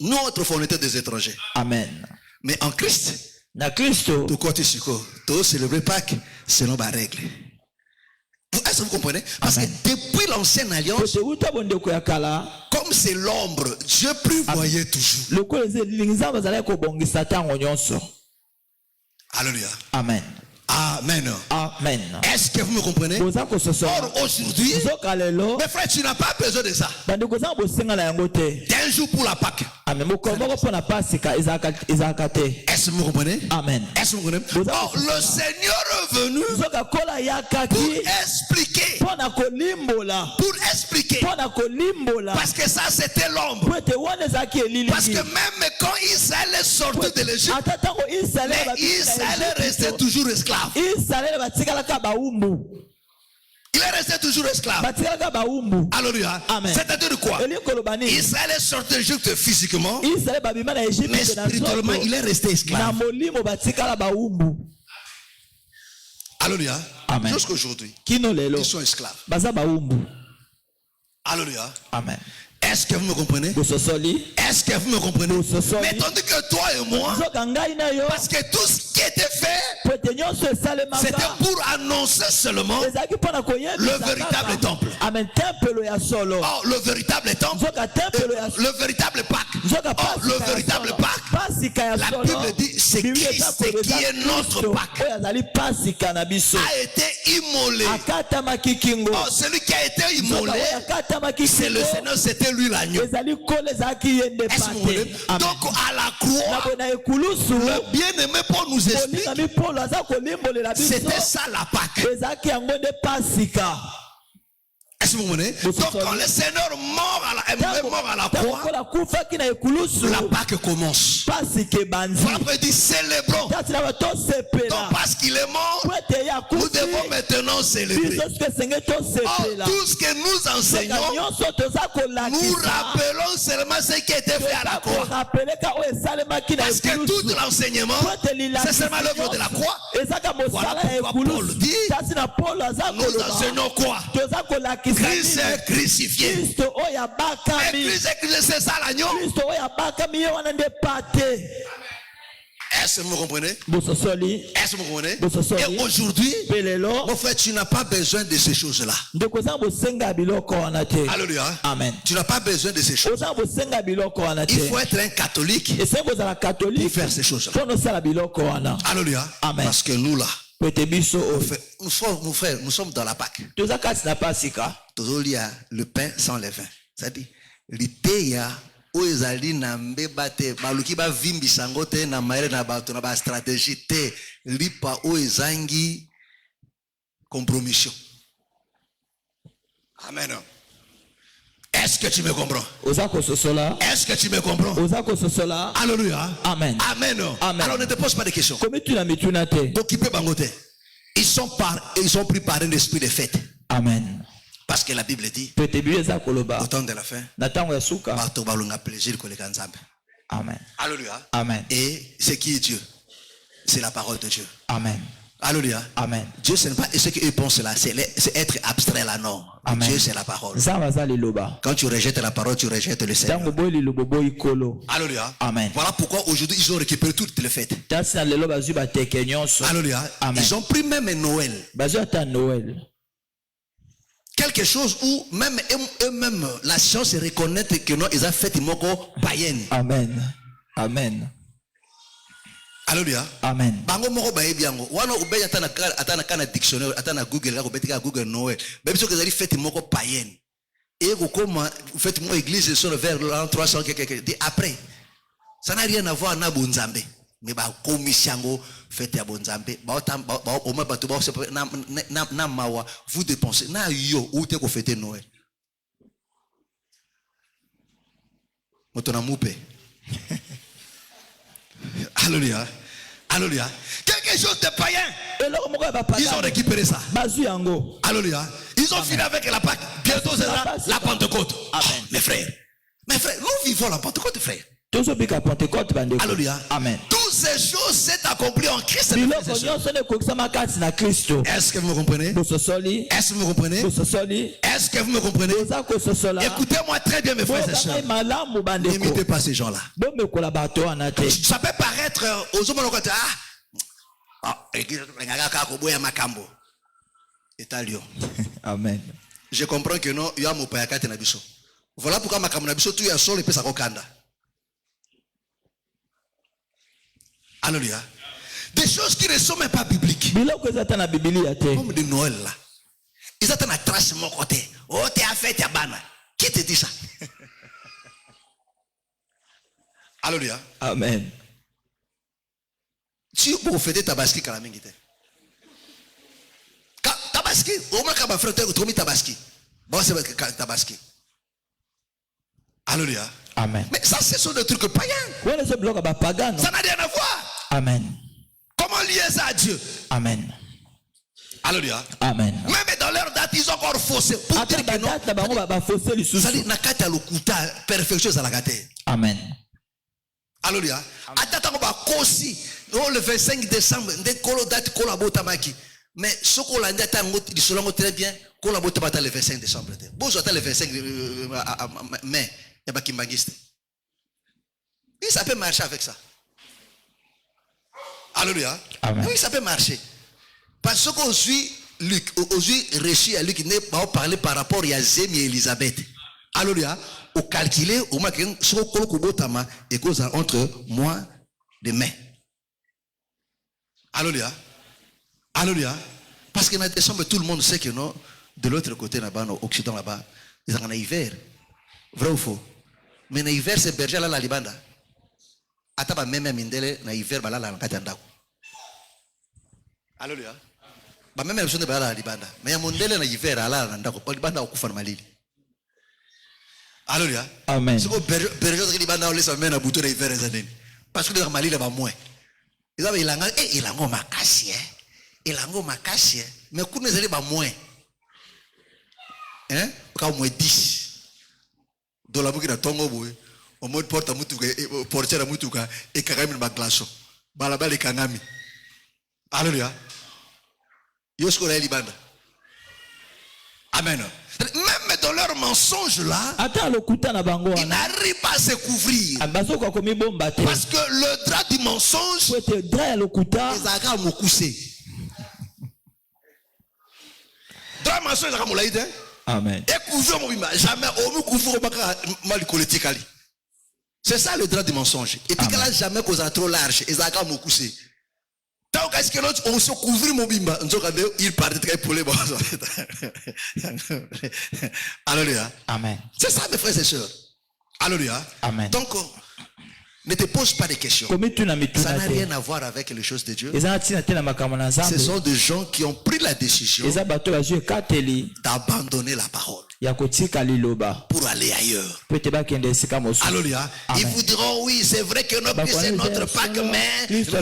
Nous, autrefois, on était des étrangers. Amen. Mais en Christ, Na Kristo tu célébrer Pâques selon ma règle. Est-ce que vous comprenez? Parce que depuis l'ancienne alliance, comme c'est l'ombre, Dieu prévoyait toujours. Alléluia. Amen. Amen. Amen. Est-ce que vous me comprenez? Or aujourd'hui, mes frères, tu n'as pas besoin de ça. D'un jour pour la Pâque. Est-ce que vous me comprenez? Amen. Est-ce que vous me comprenez? Or le Seigneur est venu pour expliquer. Parce que ça c'était l'ombre. Parce que même quand Israël est sorti de l'Égypte, Israël restait toujours esclave. Il est resté toujours esclave. Alléluia. C'est-à-dire quoi? Israël est sorti de l'Égypte physiquement, mais spirituellement, il est resté esclave. Alléluia. Jusqu'aujourd'hui, ils sont esclaves. Alléluia. Amen. Est-ce que vous me comprenez? Est-ce que vous me comprenez? Mais tandis que toi et moi, parce que tout ce qui était fait, c'était pour annoncer seulement le véritable temple. Oh, le véritable temple, le véritable Pâques. Oh, le véritable Pâques. La Bible dit c'est Christ qui est notre Pâques. A été immolé. Oh, celui qui a été immolé, c'est le Seigneur, c'était lui l'agneau. Donc à la croix, le bien-aimé Paul nous explique, c'était ça la Pâque. Est-ce que vous comprenez? Donc quand le Seigneur est mort à la croix, la Pâque commence. Voilà, il dit célébrons. Donc parce qu'il est mort, nous devons maintenant célébrer. Oh, tout ce que nous enseignons, nous rappelons seulement ce qui a été fait à la croix. Parce que tout l'enseignement, c'est seulement l'œuvre de la croix. Voilà pourquoi Paul dit, nous enseignons quoi? Christ est crucifié. Et Christ est crucifié, c'est ça l'agneau. Est-ce que vous comprenez? Est-ce que vous comprenez? Et aujourd'hui, en fait, tu n'as pas besoin de ces choses-là. Alléluia. Amen. Tu n'as pas besoin de ces choses. Il faut être un catholique pour faire ces choses-là. Alléluia. Amen. Parce que nous là, mon frère, nous sommes dans la Pâque. Le pain sans levain. C'est-à-dire, l'idée oezali na mbeba te baluki ba vimbi sangote na maere na bato na ba stratégie te lipa oezangi compromission. Amen. Est-ce que tu me comprends? Est-ce que tu me comprends? Alléluia. Amen. Amen. Amen. Alors ne te pose pas de questions. Donc ils peuvent bangoter. Ils sont pris par un esprit de fête. Amen. Parce que la Bible dit, au temps de la fin, plaisir. Amen. Alléluia. Amen. Et c'est qui est Dieu? C'est la parole de Dieu. Amen. Alléluia. Amen. Dieu, ce n'est pas ce qu'ils pensent là, c'est être abstrait là, non. Amen. Dieu, c'est la parole. Quand tu rejettes la parole, tu rejettes le Seigneur. Alléluia. Amen. Voilà pourquoi aujourd'hui ils ont récupéré toutes les fêtes. Alléluia. Amen. Ils ont pris même Noël. Quelque chose où même eux-mêmes, la science reconnaît que non, ils ont fait une moko païenne. Amen. Amen. Alléluia. Amen. Bango moko baye biango. Wana ubeya atana kana dictionnaire, atana Google, là ubetika Google Noël. Même si vous avez fait une moko païenne. Et vous comme vous faites une église sur le vers l'an 300 quelque après. Ça n'a rien à voir na bonzambe. Mais ba komishango fête ya bonzambe. Ba au moins ba to ba na mawa vous dépensez na yo ou te ko fêter Noël. Motona moupe. Alléluia. Alléluia. Quelque chose de païen. Ils ont récupéré ça. Alléluia. Ils ont fini avec la Pâque. Bientôt c'est la Pentecôte. Amen. Mes frères. Mais frère, nous vivons la Pentecôte, frère. tozobika Pentecôte bandeko. Alléluia. Amen. Toutes ces choses s'est accompli en Christ. biloko nyonso nekokisama kati na Kristo. Est-ce que vous me comprenez? bososoli. Est-ce que vous me comprenez? bososoli. Est-ce que vous me comprenez? boza kososola. Écoutez-moi très bien, mes frères et sœurs. malamu bandeko. N'imitez pas ces gens-là. bomekola bato wana te. Ça peut paraître aux hommes côté Amen. je comprends que non, il y a mon père qui est. Voilà pourquoi ma camarade tout est sol et puis ça kokanda. Alléluia. Des choses qui ne sont même pas bibliques. biloko ezata na Biblia te. Comme de Noël là. Ils attendent à trace mon côté. Oh, t'es à fête à bana. Qui te dit ça? Alléluia. Amen. Si vous faites tabaski kalamingite. Tabaski, au moins quand ma frère t'as mis tabaski. Bon c'est tabaski. Alléluia. Amen. Mais ça ce sont des trucs païens. Ça n'a rien à voir. Amen. Comment lier ça à Dieu? Amen. Alléluia. Amen. Même dans leur date ils ont encore faussé. Pour dire que non. Ça dit nakata lokuta perfection ça la gâte. Amen. Alléluia. Attends ba kosi. Oh le 25 décembre dès que la date collabotamaki. Mais ce qu'on a dit ils sont très bien collabotamata le 25 décembre. Bon j'attends le 25 mai. Il y a Kimbangiste. Oui, ça peut marcher avec ça. Alléluia. Amen. Oui, ça peut marcher. Parce qu'aujourd'hui, Luc, aujourd'hui, Réchi à Luc n'est pas parlé par rapport à Zémi et Elisabeth. Alléluia. Au calculé, au moins, ce qu'on a et cause entre moi et mai. Alléluia. Alléluia. Parce que dans décembre, tout le monde sait que non, de l'autre côté là-bas, au Occident là-bas, ils ont un hiver. Vrai ou faux? Mais dans l'hiver, c'est berger là la libanda. Ataba même mindele na hiver bala la katanda. Alléluia. Ba même besoin de bala la libanda. Mais ya mondele na hiver ala na ndako. Libanda okufa na malili. Alléluia. Amen. C'est que berger de libanda on laisse même na bouton na hiver ezaneni. Parce que dans malili ba moins. Ils avaient ilanga ilango makasi Ilango makasi mais kuna zeli ba moins. Hein? Ka moins 10. Dans la boucle de Tongo boy, au mode porte à Mutuka, portière à Mutuka, et Kagami Baglaso, Balabal et Kangami. Alléluia. Yosko la Libanda. Amen. Même dans leur mensonge là, ils n'arrivent pas à se couvrir. Parce que le drap du mensonge, ils agarrent mon coussé. Drap du mensonge, ils agarrent mon laïd. Amen. Jamais c'est ça le droit du mensonge. Et puis là jamais cause trop large. Et ça mon coussé. Tant qu'est-ce que l'autre on se couvre mon bimba. Il part très pour les bons. Alléluia. Amen. C'est ça mes frères et sœurs. Alléluia. Amen. Donc ne te pose pas de questions. Ça n'a rien à voir avec les choses de Dieu. Ce sont des gens qui ont pris la décision d'abandonner la parole pour aller ailleurs. Alléluia. Ils vous diront oui, c'est vrai que c'est notre Pâques, mais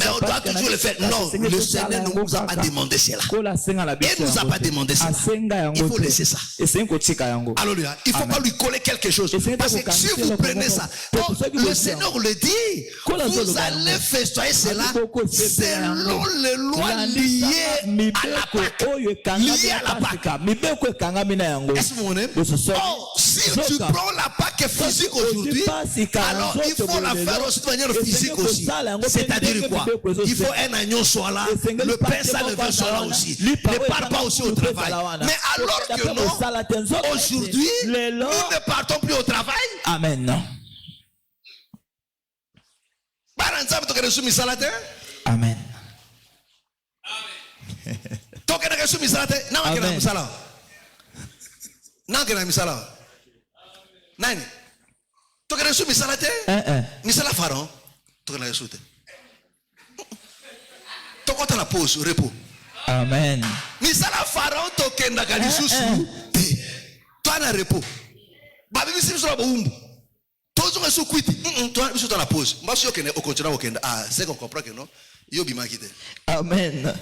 on doit toujours le faire. Non, le Seigneur ne nous a pas demandé cela. Il ne nous a pas demandé cela. Il faut laisser ça. Alléluia. Il ne faut pas lui coller quelque chose. Parce que si vous prenez ça, le Seigneur le dit. Vous allez festoyer cela selon les lois liées à la Pâque. Est-ce que vous voyez? Si tu prends la Pâque physique aujourd'hui, alors il faut la faire aussi de manière physique aussi. C'est-à-dire quoi? Il faut un agneau soit là, le pain salvé soit là aussi. Ne part pas aussi au travail. Mais alors que non, aujourd'hui, nous ne partons plus au travail. Amen. Amen. Amen. Misala pharaon tokenda kalisusu. Toi na repos. Ba bibi simso ba umbu. Tozo ngesu kwiti. Toi biso dans la pause. Moi si okende okontina okenda. Ah, c'est qu'on comprend que non. Yo bima kite. Amen.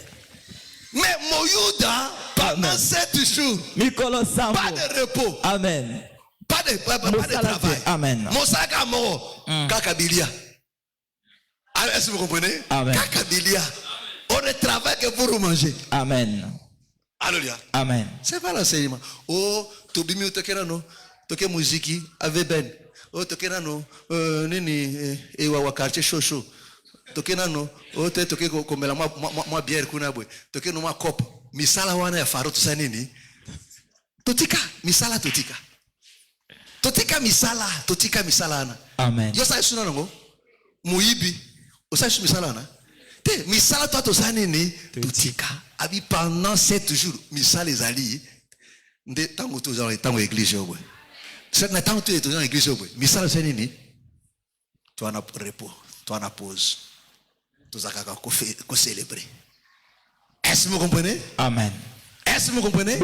Mais Moyuda pendant 7 jours. Mikolo sambo. Pas de repos. Amen. Pas de travail. Amen. Mosaka moro. Kakabilia. Alors, est-ce que vous comprenez? Amen. Kakabilia. On ne travaille que pour manger. Amen. Alléluia. Amen. C'est pas l'enseignement. Oh, tobimi otokena no. Toke muziki ave ben. Oh, tokena no. Nini ewa quartier shosho. Tokena no. Oh, toke komela moi bière kuna bwe. Toke no ma cop. Misala wana ya faro tusa nini? Totika, misala totika. Totika misala na. Amen. Yo sa suna ngo. Muibi. Osa su misala na. Te misala toi to sa nini? Totika. Abi pendant 7 jours, misala ezali. Nde tango to za tango église yo bwe. C'est na tango to dans l'église yo bwe. Misala sa nini? Tu en as repos, tu en as pause. Tu zaka ko célébrer. Est-ce que vous comprenez? Amen. Est-ce que vous comprenez?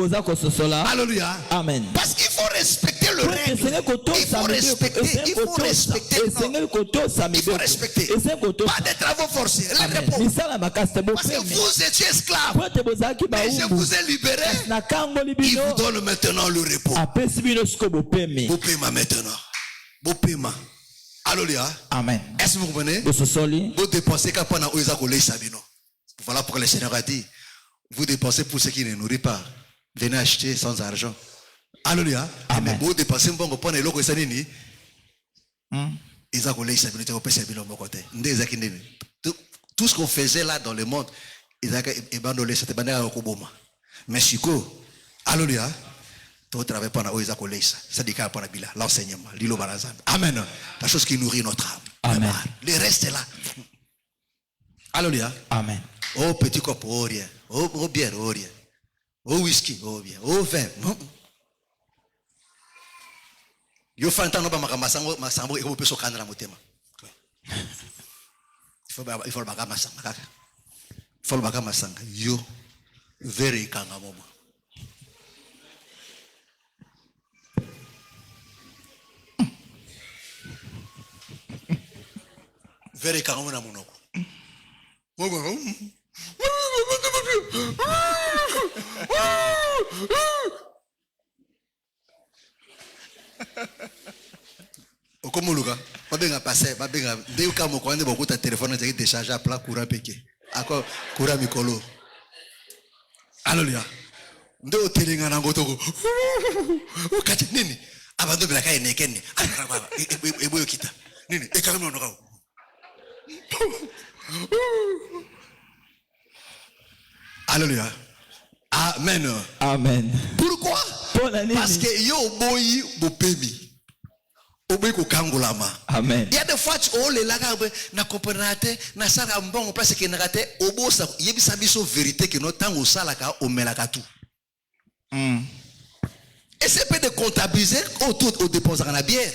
Alléluia. Amen. Parce qu'il faut respecter le règle. Il faut respecter. Il faut respecter. Pas de travaux forcés. Les repos. Parce que vous étiez esclaves. Mais je vous ai libéré. Il vous donne maintenant le repos. Bopema maintenant. Bopema. Alléluia. Amen. Est-ce que vous comprenez? Vous dépensez quand on a oisa kolei sabino. Voilà pourquoi le Seigneur a dit, vous dépensez pour ceux qui ne nourrissent pas. Venez acheter sans argent. Alléluia. Mais vous dépensez pour qu'on ait l'eau sanini. Tout ce qu'on faisait là dans le monde, ils ont abandonné cette bannière au Koboma. Mais Chico, alléluia. Tout travail pendant où ils ont collé ça. Ça dit qu'à pendant l'enseignement, l'îlot barazam. Amen. La chose qui nourrit notre âme. Amen. Le reste est là. Alléluia. Amen. Oh petit cop, oh rien. Oh bière, oh rien. Oh whisky, oh bien. Oh vin. Yo fantano ba makamasango masambo iko peso kanra motema. Il faut le baga masanga kaka. Il faut le baga masanga. Yo very kanga momo. Very kanga mona monoko. Okomuluka babenga passer babenga nde ka mo kwande bokuta téléphone nzaki décharger à plat courant peke ako courant mikolo. Alléluia. Nde otelinga na ngotoko okati nini abando bilaka enekene akara eboyo kita nini ekaka mno ngao. Alléluia. Amen. Amen. Pourquoi? Parce que yo boyi bopemi. Obeko kangulama. Amen. Il y a des fois tu o le laga na comprendre na sala mbongo parce que na kate obosa yebisa biso vérité que no tango sala ka omelaka tout. Et c'est peut de comptabiliser au dépense dans la bière.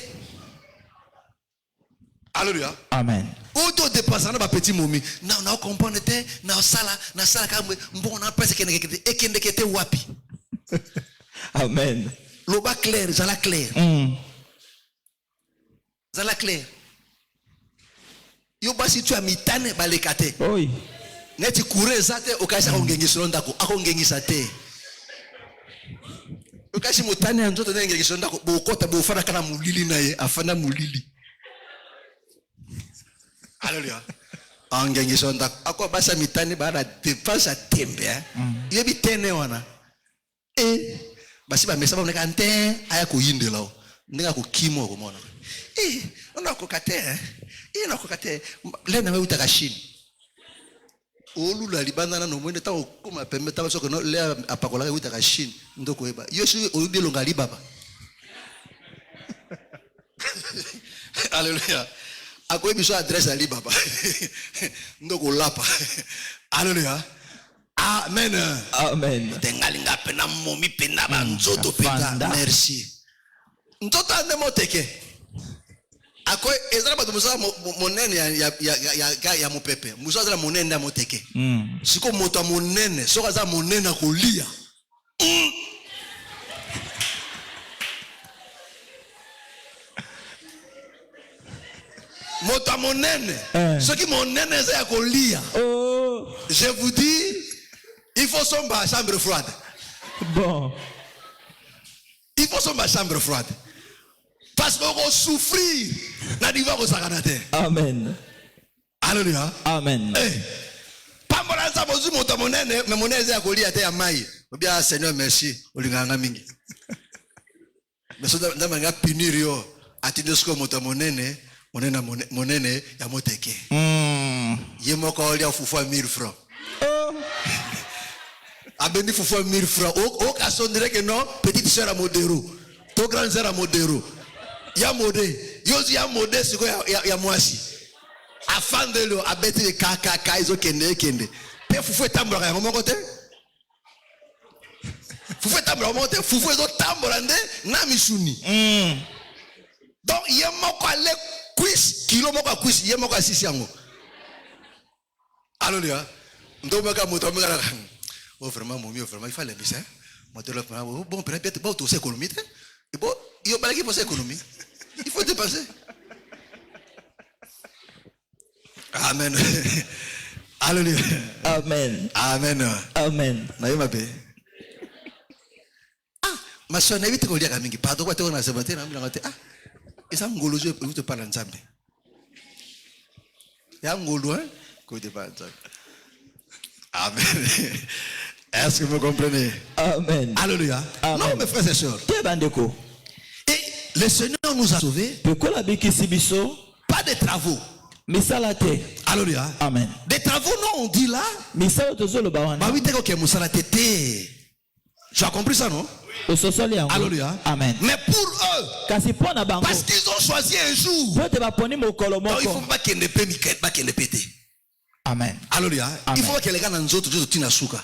Alléluia. Amen. Auto dépense dans ba petit momi. Na comprendre te na sala ka mbongo na parce que ekende kete wapi. Amen. Loba clair, zala clair. Zala clair. Yo basi tu amitane balekate. Oui. Neti kure zate okaisa kongengisiro ndako akongengisa te. Okaisi mutane nzoto nengengisiro ndako bokota bofana kana mulili naye afana mulili. Alléluia. Angengisiro ndako akwa basa mitane bana dépense à tembe yebi tene wana. Basi ba mesa ba neka nte aya ko yindela ndinga ko kimo ko mona. On a kokate il na kokate lena me utaka Chine olula libanda no mwende ta okoma permettre baso ko no le apakola utaka Chine ndoko eba yo si olubelonga libaba. Alléluia. Akoye biso adresse à libaba ndoko lapa. Alléluia. Amen. Amen. Tengalinga pena momi pena banzoto pena. Merci. Nzoto ande moteke. Akoye ezala bato musa monene ya mopepe. Musa ezala monene ya moteke. Siko moto monene, soka za monene kolia. Moto monene, soki monene za kolia. Je vous dis, il faut somba chambre froide. Bon. Il faut somba chambre froide. Parce qu'on va souffrir. Amen. Alléluia. Amen. Bien, Seigneur, merci. Mais ça m'a punir yo. Atindesco monene ya moteke. Yemo ko olia fufua 1000 francs. Abeni fufua 1000 francs. O ka sondire que non, petite sœur à modéro. To grande sœur à modéro. Ya modé. Yozi ya modé siko ya mwasi. Afande lo abeti kaka izo kende. Pe fufua tambora ya mokote. Fufua tambora mokote, fufua izo tambora nde na misuni. Donc yemo ko ale quiz kilo moko quiz yemo ko sisi yango. Alléluia. Ndomaka moto meka. Oh vraiment mon mieux vraiment il fallait bien ça. Moteur bon peut-être pas tout c'est économie. Et bon, il y a pas qui pense économie. Il faut dépasser. Amen. Alléluia. Amen. Amen. Amen. Naïe ma paix. Ah, ma soeur n'a vite qu'on dit à Kamingi. Pardon, quoi, tu as un ah, et ça, ngolo, je te parle en Zambie. Il y a un ngolo, hein, que tu parles en Zambie. Amen. Est-ce que vous comprenez? Amen. Alléluia. Amen. Non, mes frères et sœurs. Et le Seigneur nous a sauvés. Pas de travaux. Alléluia. Amen. Des travaux, non, on dit là. Bah oui, t'es ok, Moussa la tête. Tu as compris ça, non? Alléluia. Amen. Mais pour eux, parce qu'ils ont choisi un jour, donc il ne faut pas qu'il ne pète. Amen. Alléluia. Il faut que les gars dans les autres jours tiennent à souka.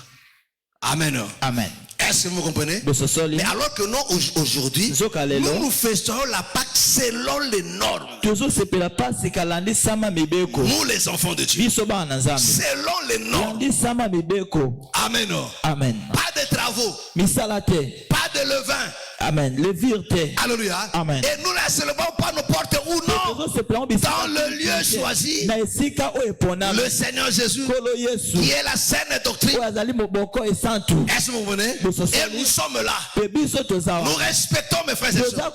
Amen. Amen. Est-ce que vous comprenez? Mais alors que non, aujourd'hui, nous faisons la Pâque selon les normes. Nous les enfants de Dieu. Selon les normes. Amen. Amen. Pas de travaux. Pas de levain. Amen. Alléluia. Amen. Et nous ne célébrons pas nos portes ou non. Dans le lieu choisi, le Seigneur Jésus, qui est la saine doctrine. Est-ce que vous venez? Et nous sommes là. Nous respectons mes frères et sœurs.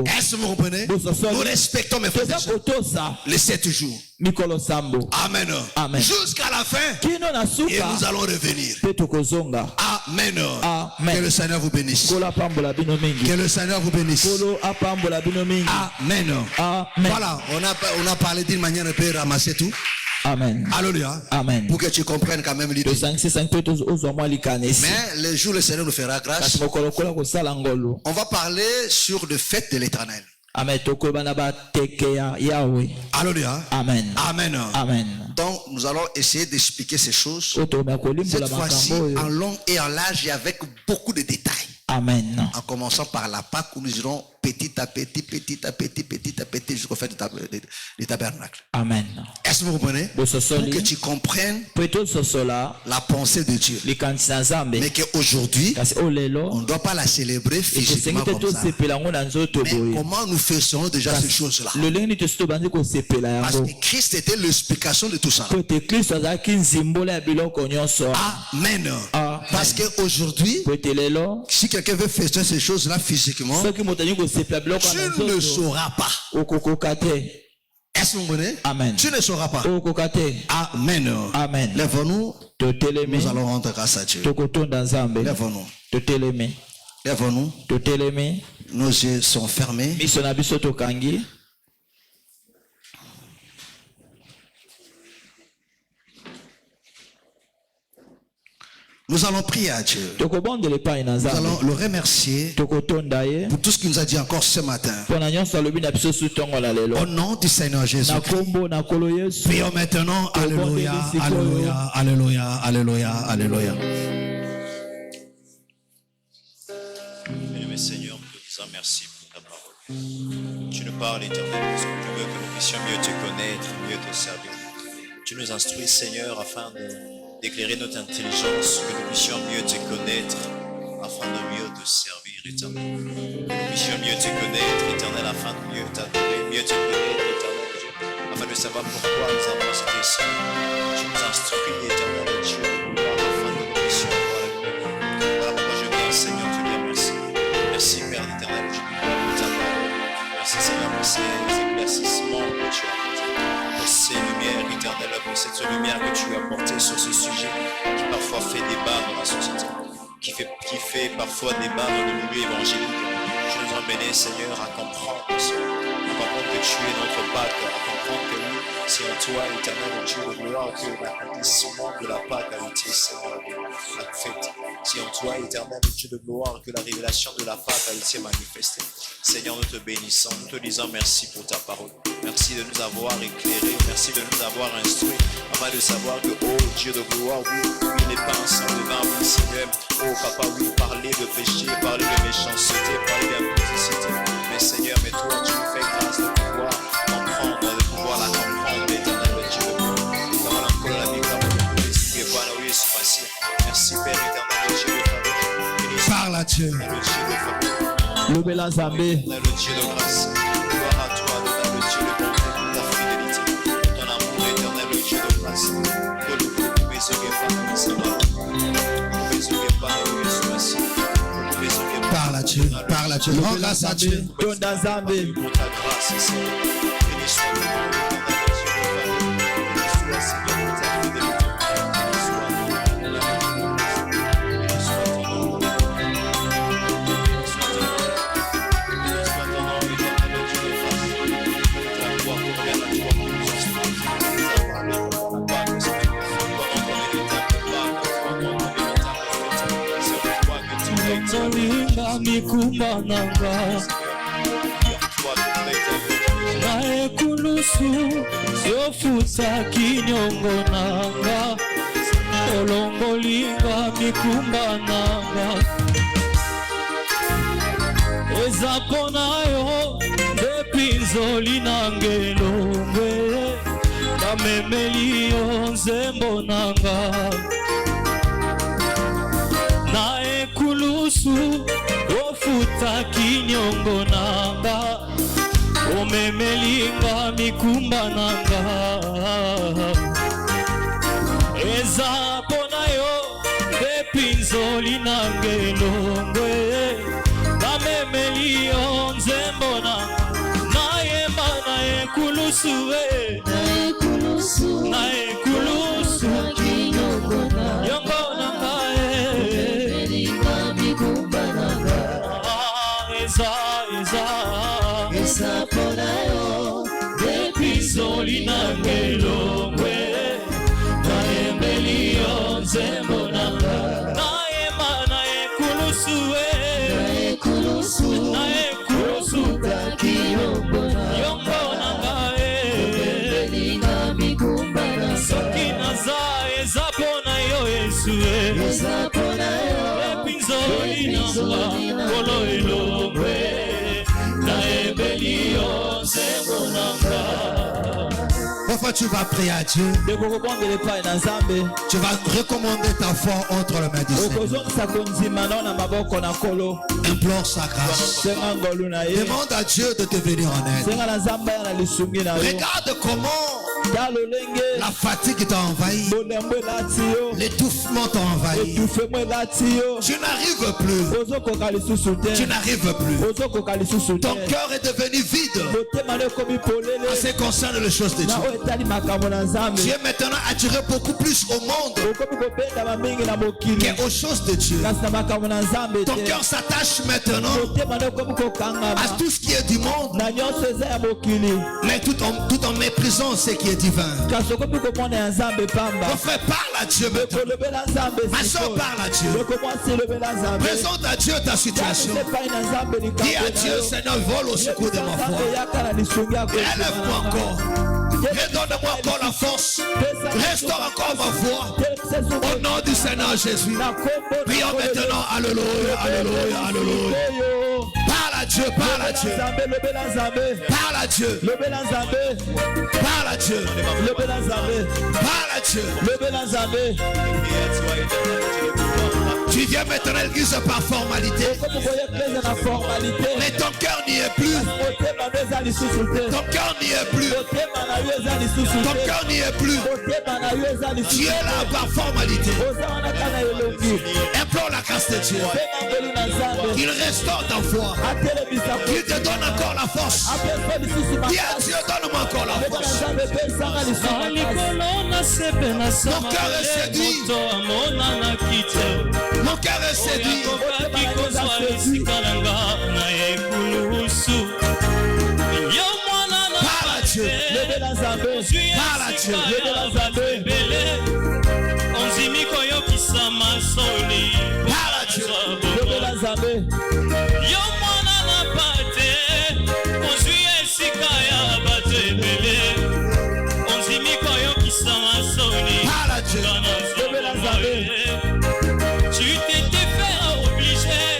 Est-ce que vous comprenez? Nous respectons mes frères et sœurs. Les 7 jours. Amen. Amen. Jusqu'à la fin. Et nous allons revenir. Amen. Amen. Que le Seigneur vous bénisse. Que le Seigneur vous bénisse. Amen. Amen. Voilà, on a parlé d'une manière un peu ramasser tout. Amen. Alléluia. Amen. Pour que tu comprennes quand même l'idée. Mais le jour, le Seigneur nous fera grâce. On va parler sur le fait de l'Éternel. Alléluia. Amen. Amen. Amen. Donc, nous allons essayer d'expliquer ces choses. Cette fois-ci, en long et en large et avec beaucoup de détails. Amen. En commençant par la Pâque où nous irons petit à petit jusqu'au fait du tabernacle. Amen. Est-ce que vous comprenez? Pour que tu comprennes la pensée de Dieu. Mais qu'aujourd'hui, on ne doit pas la célébrer physiquement comme ça. Mais comment nous faisons déjà ces choses-là? Parce que Christ était l'explication de tout ça. Amen. Parce qu'aujourd'hui, si quelqu'un veut faire ces choses-là physiquement, tu ne sauras pas. Est-ce que vous comprenez? Amen. Tu ne sauras pas. Amen. Amen. Lève-nous. Nous allons rendre grâce à Dieu. Lève-nous. Lève-nous. Nos yeux sont fermés. Nous allons prier à Dieu. Nous allons le remercier pour tout ce qu'il nous a dit encore ce matin. Au nom du Seigneur Jésus. Prions maintenant. Alléluia, alléluia, alléluia, alléluia, alléluia. Bien-aimé Seigneur, nous te remercions pour ta parole. Tu nous parles, Éternel, parce que tu veux que nous puissions mieux te connaître, mieux te servir. Tu nous instruis, Seigneur, afin d'éclairer notre intelligence, que nous puissions mieux te connaître, afin de mieux te servir, Éternel. Que nous puissions mieux te connaître, Éternel, afin de mieux t'adorer, mieux te connaître, Éternel Dieu, afin de savoir pourquoi nous avons été ici. Tu nous instruis, Éternel Dieu, afin que nous puissions voir la lumière. Voilà pourquoi je viens, Seigneur, te dire merci. Merci, Père éternel, je te gloire pour ta parole. Merci Seigneur pour ces éclaircissements que tu as apportés, pour ces lumières éternelles, pour cette lumière que tu as apportée sur ce sujet qui parfois fait débat dans la société, qui fait parfois débat dans le milieu évangélique. Je nous emmène Seigneur à comprendre que tu es notre Pâque, à comprendre que oui, c'est en toi, éternel Dieu de gloire, que l'accomplissement de la Pâque a été, Seigneur, fait. C'est en toi, éternel Dieu de gloire, que la révélation de la Pâque a été manifestée. Seigneur, nous te bénissons, nous te disons merci pour ta parole. Merci de nous avoir éclairés, merci de nous avoir instruits, afin de savoir que, oh Dieu de gloire, oui, les pains sans levain, oui Seigneur, oh Papa, oui, parler de péché, parler de méchanceté, parler d'impudicité. Mais Seigneur, mais toi, tu nous fais grâce de pouvoir comprendre, de pouvoir la comprendre, éternel Dieu de gloire. Merci Père éternel, Dieu de faveur. Parle à Dieu. Lobela Nzambe. Le Dieu de grâce. Gloire à toi, le Dieu de bonté, ta fidélité, ton amour éternel, le Dieu de grâce. Que le peuple puisse se guérir, Seigneur. Puisse se guérir, parle à Dieu. Parle à Dieu. Rends grâce à Dieu. pour ta grâce, Seigneur. Béni soit le nom éternel, Dieu de faveur. Béni soit, Seigneur, pour ta fidélité. Zolinga mikumba nanga na ekulusu yofuta kinyongo nanga olongolinga mikumba nanga eza pona yo depinzoli nangelongwe bamemeli yo nzembo nanga na ekulusu ofuta kinyongo nanga omemelinga mikumba nanga eza pona yo depinzoli nangelongwe bamemeli yo nzembo nanga nayemba na ekulusu na ekulusu yongo nanga eza pona yo depinzoli nangelongwe nayembeli yo nzembo nanga nayemba na ekulusu yongo nanga soki naza eza pona yo Yesu depinzoli nanga kolo elongwe Parfois tu vas prier à Dieu. Tu vas recommander ta foi entre les mains du Seigneur. Implore sa grâce. Demande à Dieu de te venir en aide. Regarde comment la fatigue t'a envahi, l'étouffement t'a envahi. Tu n'arrives plus. Tu n'arrives plus. Ton cœur est devenu vide en ce qui concerne les choses de Dieu. Tu es maintenant attiré beaucoup plus au monde qu'aux choses de Dieu. Ton cœur s'attache maintenant à tout ce qui est du monde, mais tout en méprisant ce qui est divin. Mon frère, parle à Dieu maintenant. Ma soeur, parle à Dieu. Présente à Dieu ta situation. Dis à Dieu, Seigneur, vole au secours de ma foi. Élève-moi encore. Redonne-moi encore la force. Restaure encore ma foi. Au nom du Seigneur Jésus. Prions maintenant. Alléluia, alléluia, alléluia. Parle à Dieu, parle à Dieu. Parle à Dieu. Parle à Dieu. Parle à Dieu. Tu viens maintenant à l'église par formalité. Mais ton cœur n'y est plus. Ton cœur n'y est plus. Ton cœur n'y est plus. Tu es là par formalité. Implore la grâce de Dieu. Il restaure ta foi. Il te donne encore la force. Dis à Dieu, donne-moi encore la force. Mon cœur est séduit. Mon cœur est séduit. Parle à Dieu. Parle à Dieu. Parle à Dieu. Parle à Dieu. Tu t'étais fait obliger.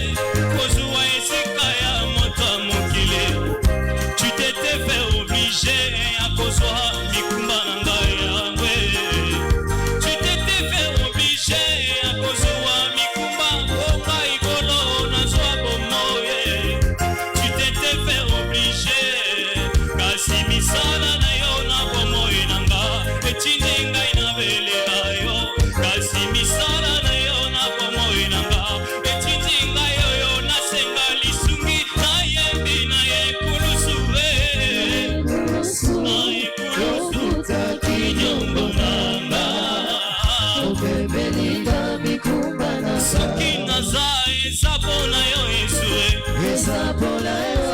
Tu t'étais fait obliger à cause de Mikumba Nangaya. Tu t'étais fait obliger à cause de Mikumba Okaigolo Nazwa Bomoye. Tu t'étais fait obliger kasi misala na yo na bomoye nanga etinenga inabelela yo kasi misala na yo na bomoye nanga etinenga yo na senga lisungi na yembi na yekulusuwe na yekulusu takinyongo nanga Obebelinga Mikumba Nanga sakina za ezapona yo Yesue Ezapona yo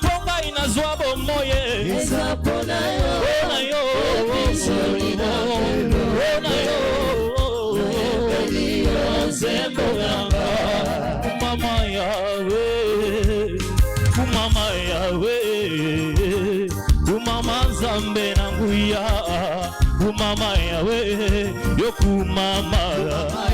Mama yawe yoku mama yawe kumama yawe kumama yawe yoku mama yawe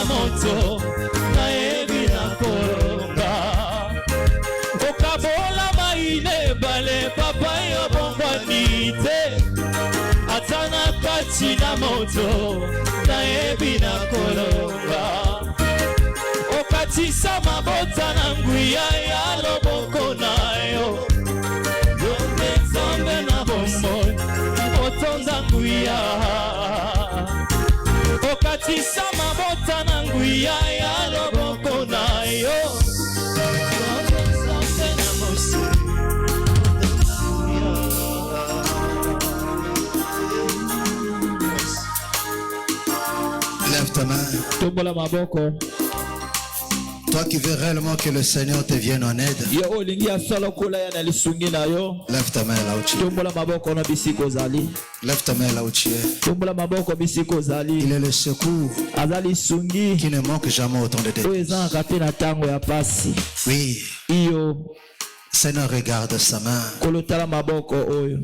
moto na ebi na koronga okabola maine bale papa yo bongwani te atana kati na moto na ebi na koronga okatisa mabota na nguya ya loboko na yo yonde nzambe na bombo otonda nguya okatisa mabota na nguya ya loboko na yo Lève ta main. Tombola maboko. Toi qui veux réellement que le Seigneur te vienne en aide, ye olingi asala kola ya na lisungi na yo lève ta main là où tu es. tombola maboko na bisika ozali Lève ta main là où tu es. tombola maboko bisika Il ozali est le secours aza lisungi qui ne manque jamais au temps de oyo tes. ezalaka te na ntango ya pasi Oui, iyo Seigneur, regarde sa main. kolotala maboko oyo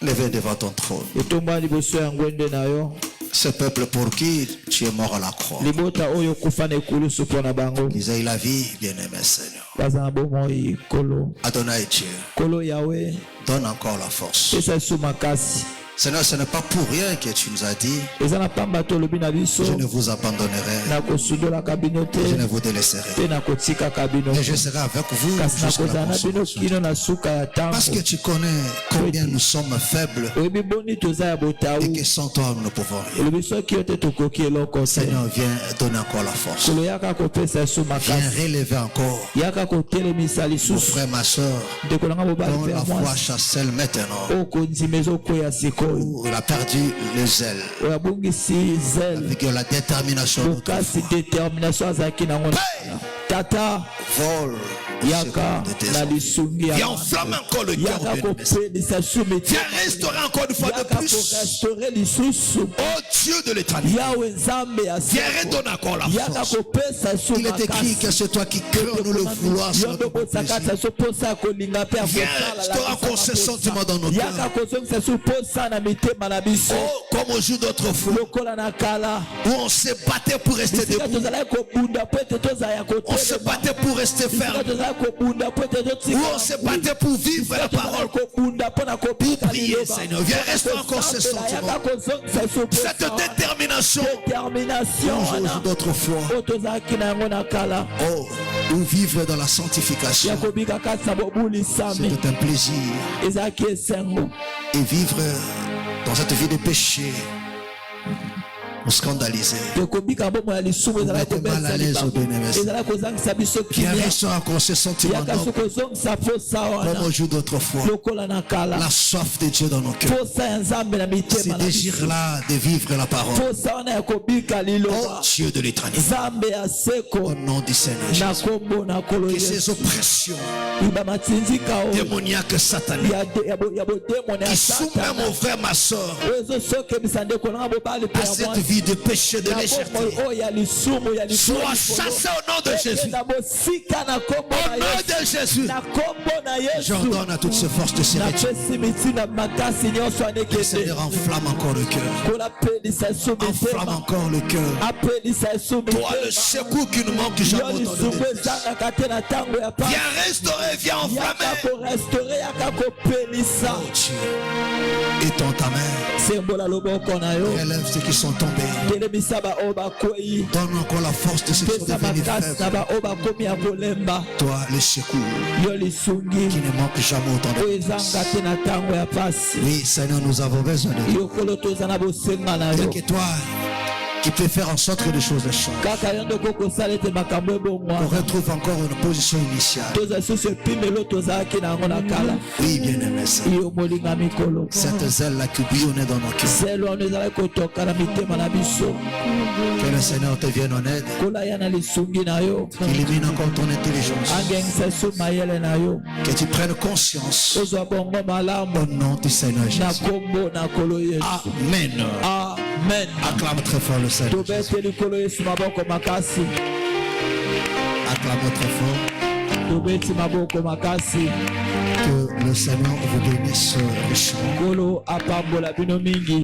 Levez devant ton trône. etombola liboso ya ngwende na yo Ce peuple pour qui tu es mort à la croix. libota oyo okufa na ekulusu mpo na bango Ils aient la vie, bien-aimé Seigneur. baza na bomoi kolo Adonai Dieu, kolo yawe donne encore la force. pesa biso makasi Seigneur, ce n'est pas pour rien que tu nous as dit, eza na pamba te olobi na biso je ne vous abandonnerai, nakosundolaka bino te je ne vous délaisserai. mpe nakotikaka bino Et je serai avec vous kasi jusqu'à nakozala la na bino consommation. kino na suka ya Parce que ntango tu connais combien nous sommes faibles oyebi boni toza ya botau et que sans toi nous ne pouvons rien. olobi soki yo te tokoki eloko te Seigneur, viens donner encore la force. kolo yaka kopesa biso Viens makasi relever encore yaka kotelemisa mon lisusu frère, ma soeur, ndeko nanga mobali dont mpe la ya foi mwasi chancelle maintenant, oyo kondima ezokwea sikoyo où il a perdu le zèle, oyo abungisi zele avec la détermination de notre bokasi foi. détermination azalaki nango na tata Vole yaka de tes na enfants. lisungi Viens ya enflamme encore le cœur yaka de nos messieurs. kopelisa sumiti Viens restaurer encore une fois de yaka plus. korestore lisusu Oh Dieu de l'éternité, yawe nzambe ya viens seko redonner encore la yaka force. kopesa su Il est écrit que c'est toi qui crées nous le vouloir sur yo notre nde plaisir. kosakasa so mposa ya kolinga mpe ya Viens restaurer encore ces sentiments dans nos yaka cœurs. kozongisa su mposa na mitema na biso Oh, comme au jour d'autrefois, lokola na kala où on se battait pour rester bisika debout, tozalaki kobunda po ete tozala ya on se kotelema battait pour rester bisika ferme, tozalaki kobunda po ete où on se battait pour vivre la parole. kobunda mpo na kopika Priez, Seigneur. Viens restaurer encore ces sentiments. yaka kozongisa su Cette détermination, détermination au jour wana d'autrefois, oyo tozalaki na yango na kala oh, ou vivre dans la sanctification, ya kobika kati na bobulisami c'est un plaisir. ezalaki esengo Et vivre dans cette vie de péché, nous scandaliser. tokobika bomo ya lisumu ezalaki Mettre mal à l'aise au bien-aimé. ezalaki kozangisa biso Viens kimia restaurer encore ces sentiments yaka so nobles, kozongisa posa comme wana au jour d'autrefois. lokola na kala La soif de Dieu dans nos cœurs. posa ya nzambe na Ce mitema na biso désir-là de vivre la parole. posa wana ya kobika Oh liloba Dieu de l'éternité, nzambe ya au seko nom du Seigneur na Jésus, kombo na kolo que yesu ces oppressions iba matinzika oyo démoniaques sataniques ya bodemone ya qui soumettent satana mon frère, ma soeur, oyo ezosokebisa ndeko nanga mobali mpe à ya cette mwasi vie de péché, de na légèreté, bomoi oyo ya lisumu ya sois chassé au nom de Jésus. na bosika na kombo Au na nom yesu de Jésus, na kombo na yesu j'ordonne à toutes ces forces de s'érétir. napesi mitina makasi nyonso Le anekende Seigneur enflamme encore le cœur. kolapelisa esu Enflamme mitema encore le cœur. apelisa esu Toi, le mitema secours qui nous manque yo jamais au temps de lisumu Dieu. ezangaka te na ntango ya pasi Viens restaurer, viens yaka enflammer. korestore yaka kopelisa Oh Dieu, étends ta main. sembola loboko na yo Relève ceux qui sont tombés. telemisa baoyo bakwei Donne encore la force de ceux qui sont pesa devenus makasi na faibles. baoyo bakomi ya kolemba Toi, le secours yo lisungi qui ne manque jamais au temps de oyo Dieu. ezanga te na ntango ya pasi Oui, Seigneur, nous avons besoin de toi. yokolo toza na bosenga na Et yo que toi, qui peux faire en sorte que les choses changent. kaka yo ndeko kosala ete makambo On ebongwana retrouve encore une position initiale. toza susu epimelo tozalaki na yango na kala Oui, bien-aimé Seigneur. yo molinga mikolo Cette zèle-là qui bouillonnait dans nos cœurs. selo wana ezalaki kotoka na mitema na biso Que le Seigneur te vienne en aide. kolaya na lisungi na yo Illumine encore ton intelligence. angengisa su mayele na yo Que tu prennes conscience ozwa bongo malamu au nom du Seigneur na Jésus. kombo na kolo yesu Amen. amen Acclame très fort le Seigneur. tobete likolo yesu maboko makasi Acclame très fort. tobeti maboko makasi Que le Seigneur vous bénisse richement. nkolo apambola bino mingi